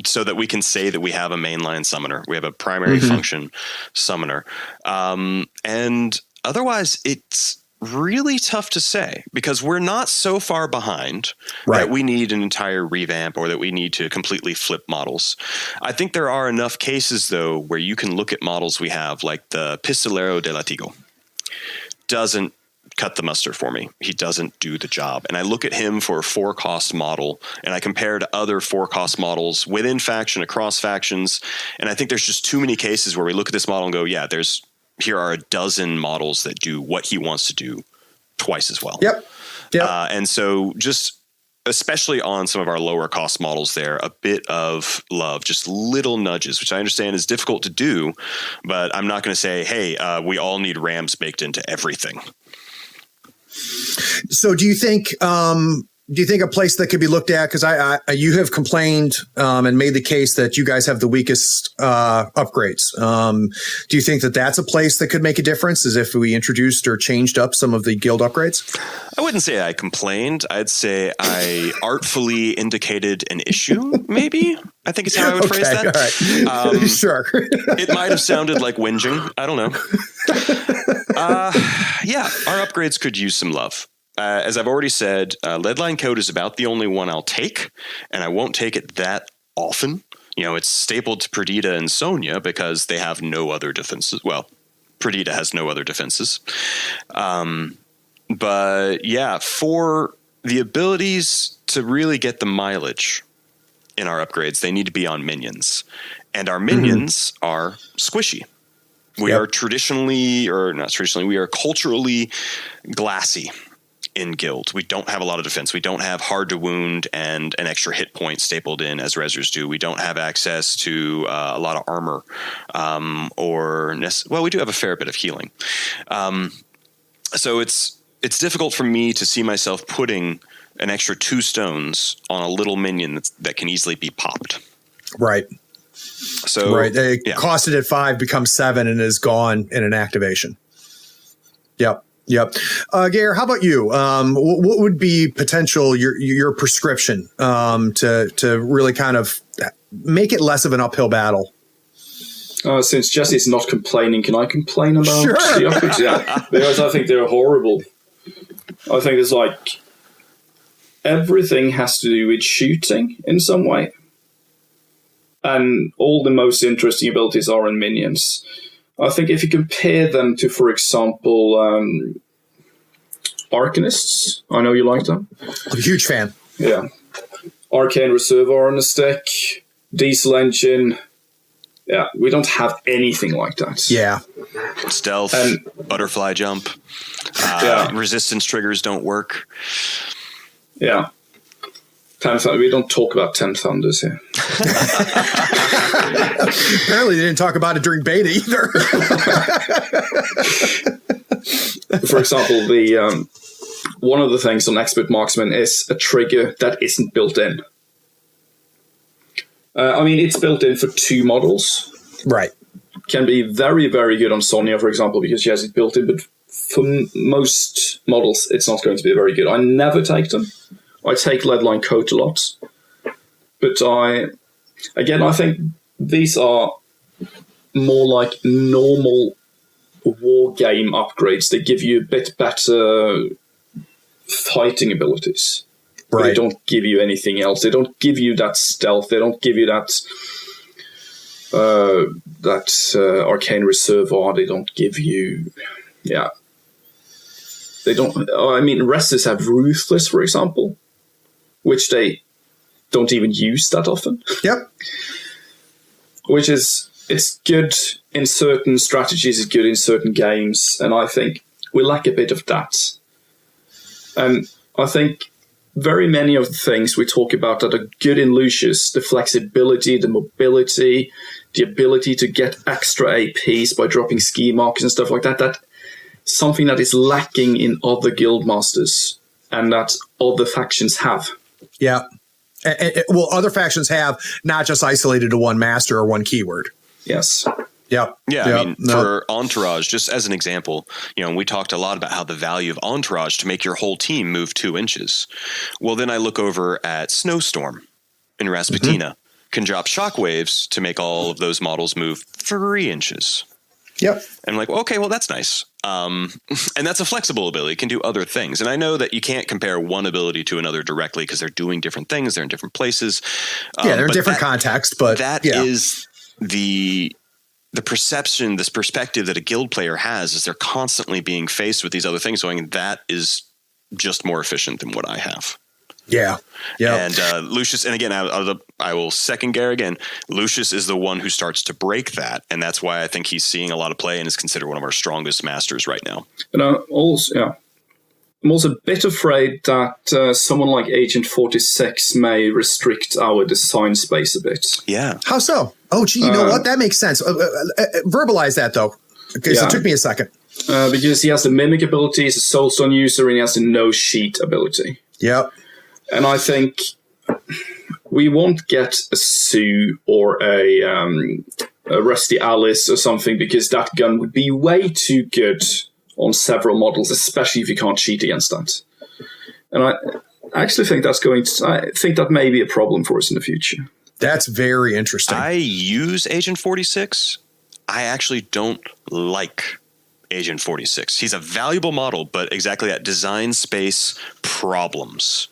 So that we can say that we have a mainline summoner. We have a primary function summoner. And otherwise, it's really tough to say because we're not so far behind that we need an entire revamp or that we need to completely flip models. I think there are enough cases, though, where you can look at models we have, like the Pistolero de Latigo. Doesn't cut the mustard for me. He doesn't do the job. And I look at him for a 4-cost model and I compare to other 4-cost models within faction, across factions. And I think there's just too many cases where we look at this model and go, yeah, here are a dozen models that do what he wants to do twice as well. Yep. And so just especially on some of our lower cost models there, a bit of love, just little nudges, which I understand is difficult to do, but I'm not going to say, hey, we all need Rams baked into everything. So do you think a place that could be looked at, because you have complained and made the case that you guys have the weakest upgrades. Do you think that that's a place that could make a difference, as if we introduced or changed up some of the guild upgrades? I wouldn't say I complained. I'd say I artfully indicated an issue, maybe. I think it's how I would phrase that. All right. Sure. It might have sounded like whinging. I don't know. Yeah, our upgrades could use some love. As I've already said, Leadline Code is about the only one I'll take, and I won't take it that often. It's stapled to Perdita and Sonya because they have no other defenses. Well, Perdita has no other defenses. But yeah, for the abilities to really get the mileage in our upgrades, they need to be on minions. And our minions are squishy. We are we are culturally glassy in guild. We don't have a lot of defense. We don't have hard to wound and an extra hit point stapled in as Rezzers do. We don't have access to a lot of armor we do have a fair bit of healing. So it's difficult for me to see myself putting an extra 2 stones on a little minion that can easily be popped. Right. So they costed at 5, becomes 7, and is gone in an activation. Yep. Geir, how about you? What would be potential your prescription to really kind of make it less of an uphill battle? Since Jesse's not complaining, can I complain about the upgrades? Yeah, because I think they're horrible. I think it's like everything has to do with shooting in some way. And all the most interesting abilities are in minions. I think if you compare them to, for example, Arcanists, I know you like them. I'm a huge fan. Yeah. Arcane Reservoir on a stick, Diesel Engine. Yeah, we don't have anything like that. Yeah. Stealth, butterfly jump, resistance triggers don't work. Yeah. We don't talk about 10 Thunders here. Apparently they didn't talk about it during beta either. For example, the one of the things on Expert Marksman is a trigger that isn't built in. I mean, it's built in for 2 models. Right. Can be very, very good on Sonya, for example, because she has it built in, but for most models, it's not going to be very good. I never take them. I take Leadline Coat a lot. But I think these are more like normal war game upgrades. They give you a bit better fighting abilities. Right. But they don't give you anything else. They don't give you that stealth. They don't give you that Arcane Reservoir. They don't give you... Yeah. They don't... I mean, Resses have Ruthless, for example, which they don't even use that often. Yep. Which is... It's good in certain strategies, it's good in certain games, and I think we lack a bit of that. And I think very many of the things we talk about that are good in Lucius, the flexibility, the mobility, the ability to get extra APs by dropping ski markers and stuff like that, that's something that is lacking in other guild masters and that other factions have. Yeah. Well, other factions have, not just isolated to one master or one keyword. Yes. Yep. Yeah, I mean, for Entourage, just as an example, we talked a lot about how the value of Entourage to make your whole team move 2 inches. Well, then I look over at Snowstorm in Rasputina, can drop shockwaves to make all of those models move 3 inches. Yep. And I'm like, well, okay, well, that's nice. And that's a flexible ability, can do other things. And I know that you can't compare one ability to another directly because they're doing different things. They're in different places. They're in different contexts, but that is the perception, this perspective that a guild player has is they're constantly being faced with these other things going, that is just more efficient than what I have. Yeah. Yeah. And Lucius, and again, I will second Geir again. Lucius is the one who starts to break that. And that's why I think he's seeing a lot of play and is considered one of our strongest masters right now. And I'm also a bit afraid that someone like Agent 46 may restrict our design space a bit. Yeah. How so? Oh, gee, you know what? That makes sense. Verbalize that, though. Okay, so it took me a second. Because he has the Mimic ability, he's a Soulstone user, and he has the No Sheet ability. Yep. And I think we won't get a Sue or a Rusty Alice or something because that gun would be way too good on several models, especially if you can't cheat against that. And I actually think I think that may be a problem for us in the future. That's very interesting. I use Agent 46. I actually don't like Agent 46. He's a valuable model, but exactly that design space problems.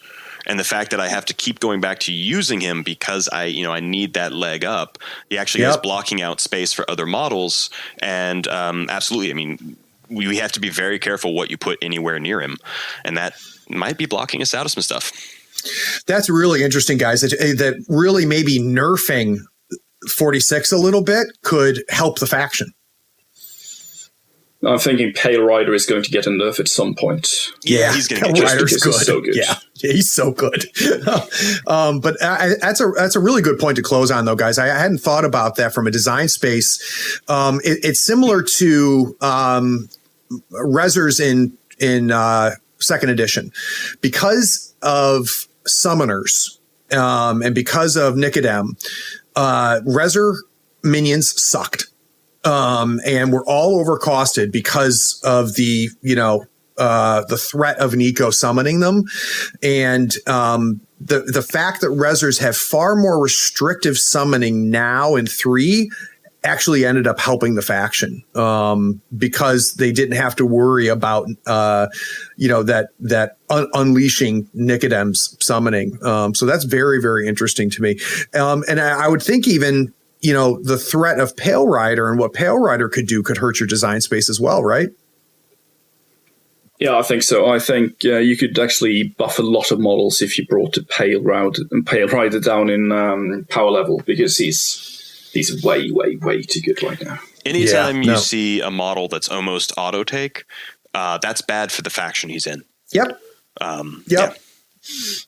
And the fact that I have to keep going back to using him because I need that leg up. He actually is blocking out space for other models. And absolutely, I mean, we have to be very careful what you put anywhere near him. And that might be blocking us out of some stuff. That's really interesting, guys. That really maybe nerfing 46 a little bit could help the faction. I'm thinking Pale Rider is going to get a nerf at some point. Yeah, he's going to get Rider's good. He's so good. Yeah, he's so good. But that's a really good point to close on, though, guys. I hadn't thought about that from a design space. It's similar to Rezzers in second edition, because of summoners and because of Nicodem. Rezzer minions sucked. And we're all overcosted because of the threat of an eco summoning them. And the fact that Rezzers have far more restrictive summoning now in 3 actually ended up helping the faction because they didn't have to worry about unleashing Nicodem's summoning. So that's very, very interesting to me. And I would think even the threat of Pale Rider and what Pale Rider could do could hurt your design space as well, right? Yeah, I think so. I think you could actually buff a lot of models if you brought the Pale Rider down in power level, because he's way, way, way too good right now. Anytime you see a model that's almost auto take, that's bad for the faction he's in. Yep. Yeah.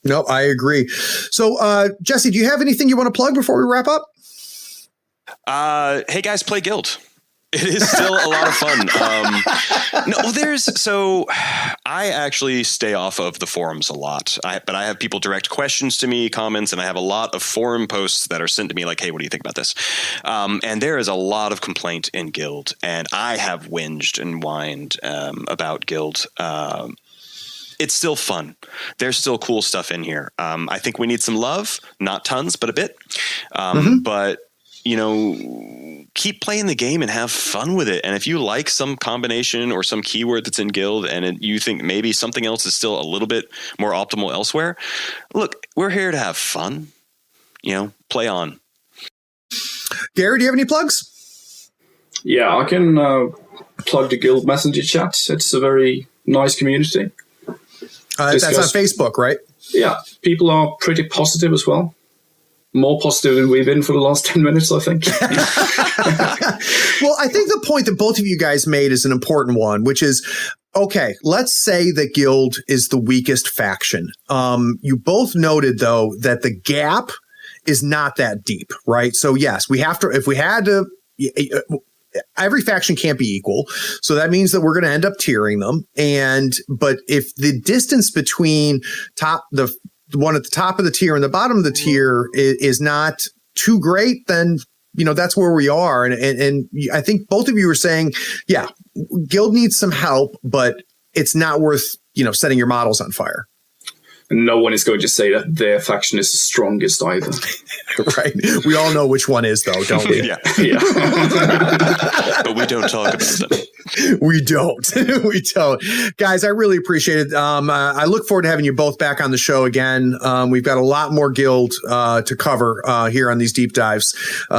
No, I agree. So, Jesse, do you have anything you want to plug before we wrap up? Hey guys, play Guild. It is still a lot of fun. I actually stay off of the forums a lot, but I have people direct questions to me, comments, and I have a lot of forum posts that are sent to me like, hey, what do you think about this? And there is a lot of complaint in Guild, and I have whinged and whined about Guild. It's still fun. There's still cool stuff in here. I think we need some love, not tons, but a bit. But keep playing the game and have fun with it. And if you like some combination or some keyword that's in Guild and you think maybe something else is still a little bit more optimal elsewhere, look, we're here to have fun. Play on. Gary, do you have any plugs? Yeah, I can plug the Guild Messenger chat. It's a very nice community. That's on Facebook, right? Yeah, people are pretty positive as well. More positive than we've been for the last 10 minutes, I think. Well, I think the point that both of you guys made is an important one, which is, okay, let's say that Guild is the weakest faction. You both noted, though, that the gap is not that deep, right? So, yes, we have to, if we had to, every faction can't be equal. So that means that we're going to end up tiering them. But if the distance between the one at the top of the tier and the bottom of the tier is not too great, then, that's where we are. And I think both of you were saying, yeah, Guild needs some help, but it's not worth, setting your models on fire. And no one is going to say that their faction is the strongest either. Right. We all know which one is, though, don't we? Yeah. But we don't talk about them. We don't. We don't. Guys, I really appreciate it. I look forward to having you both back on the show again. We've got a lot more Guild to cover here on these deep dives.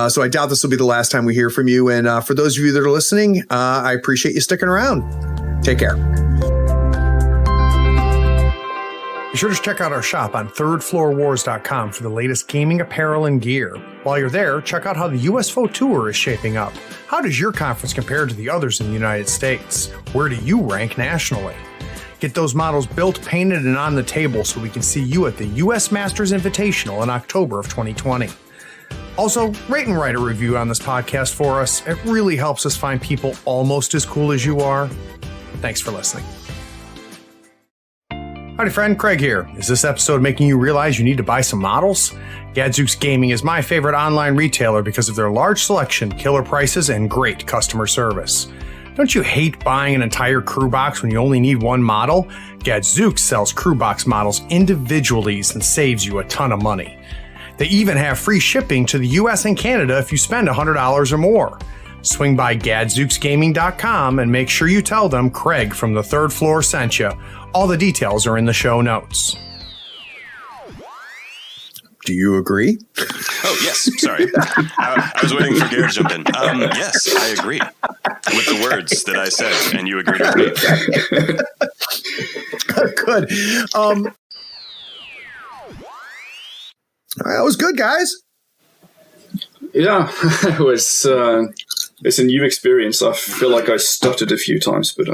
So I doubt this will be the last time we hear from you. And for those of you that are listening, I appreciate you sticking around. Take care. Be sure to check out our shop on thirdfloorwars.com for the latest gaming apparel and gear. While you're there, check out how the USFO Tour is shaping up. How does your conference compare to the others in the United States? Where do you rank nationally? Get those models built, painted, and on the table so we can see you at the US Masters Invitational in October of 2020. Also, rate and write a review on this podcast for us. It really helps us find people almost as cool as you are. Thanks for listening. Howdy friend, Craig here. Is this episode making you realize you need to buy some models? Gadzooks Gaming is my favorite online retailer because of their large selection, killer prices, and great customer service. Don't you hate buying an entire crew box when you only need one model? Gadzooks sells crew box models individually and saves you a ton of money. They even have free shipping to the US and Canada if you spend $100 or more. Swing by gadzooksgaming.com and make sure you tell them Craig from the Third Floor sent you. All the details are in the show notes. Do you agree? Oh, yes. Sorry. I was waiting for Gary to jump in. Yes, I agree with the words that I said, and you agreed with me. Good. That was good, guys. Yeah, it was. It's a new experience. I feel like I stuttered a few times, but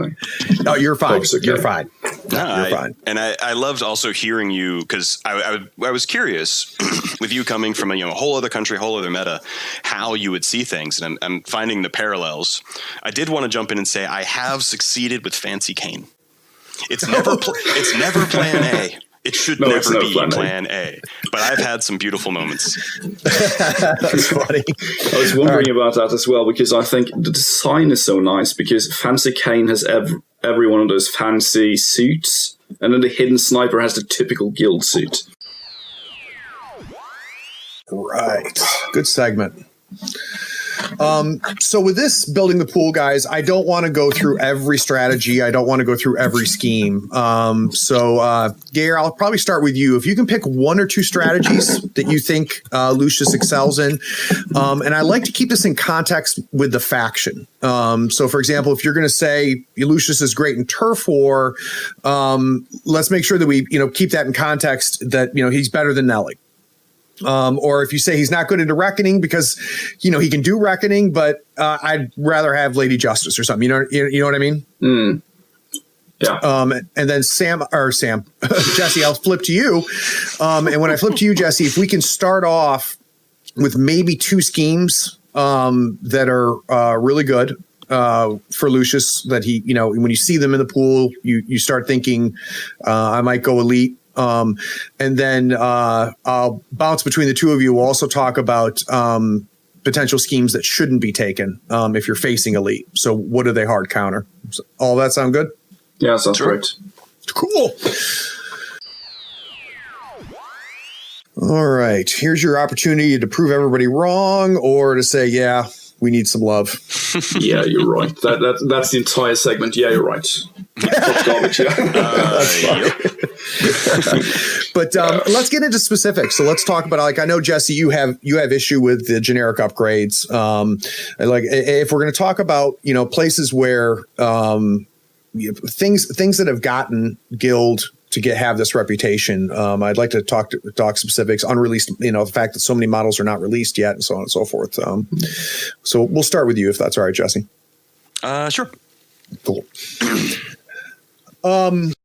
No, you're fine. Okay. You're fine. No, You're fine. And I loved also hearing you because I was curious with you coming from a whole other country, whole other meta, how you would see things, and I'm finding the parallels. I did want to jump in and say I have succeed with Fancy Cane. It's never it's never Plan A. It should never be Plan A. But I've had some beautiful moments. That's funny. I was wondering about that as well, because I think the design is so nice, because Fancy Cane has every one of those fancy suits, and then the Hidden Sniper has the typical guild suit. Right. Good segment. So with this building the pool, guys, I don't want to go through every strategy. I don't want to go through every scheme. So Geir, I'll probably start with you. If you can pick one or two strategies that you think Lucius excels in, and I like to keep this in context with the faction. So for example, if you're going to say Lucius is great in turf war, let's make sure that we keep that in context that he's better than Nelly. Or if you say he's not good into reckoning because, he can do reckoning, but I'd rather have Lady Justice or something. You know what I mean? Mm. Yeah. And then Jesse, I'll flip to you. And when I flip to you, Jesse, if we can start off with maybe two schemes that are really good, for Lucius that he, when you see them in the pool, you start thinking, I might go elite. And then I'll bounce between the two of you. We'll also talk about potential schemes that shouldn't be taken if you're facing elite. So what do they hard counter? All that sound good? Yeah, sounds great. Cool. All right. Here's your opportunity to prove everybody wrong or to say, yeah, we need some love. Yeah, you're right. That's the entire segment. Yeah, you're right. Top garbage, yeah. That's fine. But let's get into specifics. So let's talk about, I know, Jesse, you have issue with the generic upgrades. If we're going to talk about, places where things that have gotten Guild to have this reputation. I'd like to talk specifics, unreleased, the fact that so many models are not released yet and so on and so forth. So we'll start with you if that's all right, Jesse. Sure. Cool.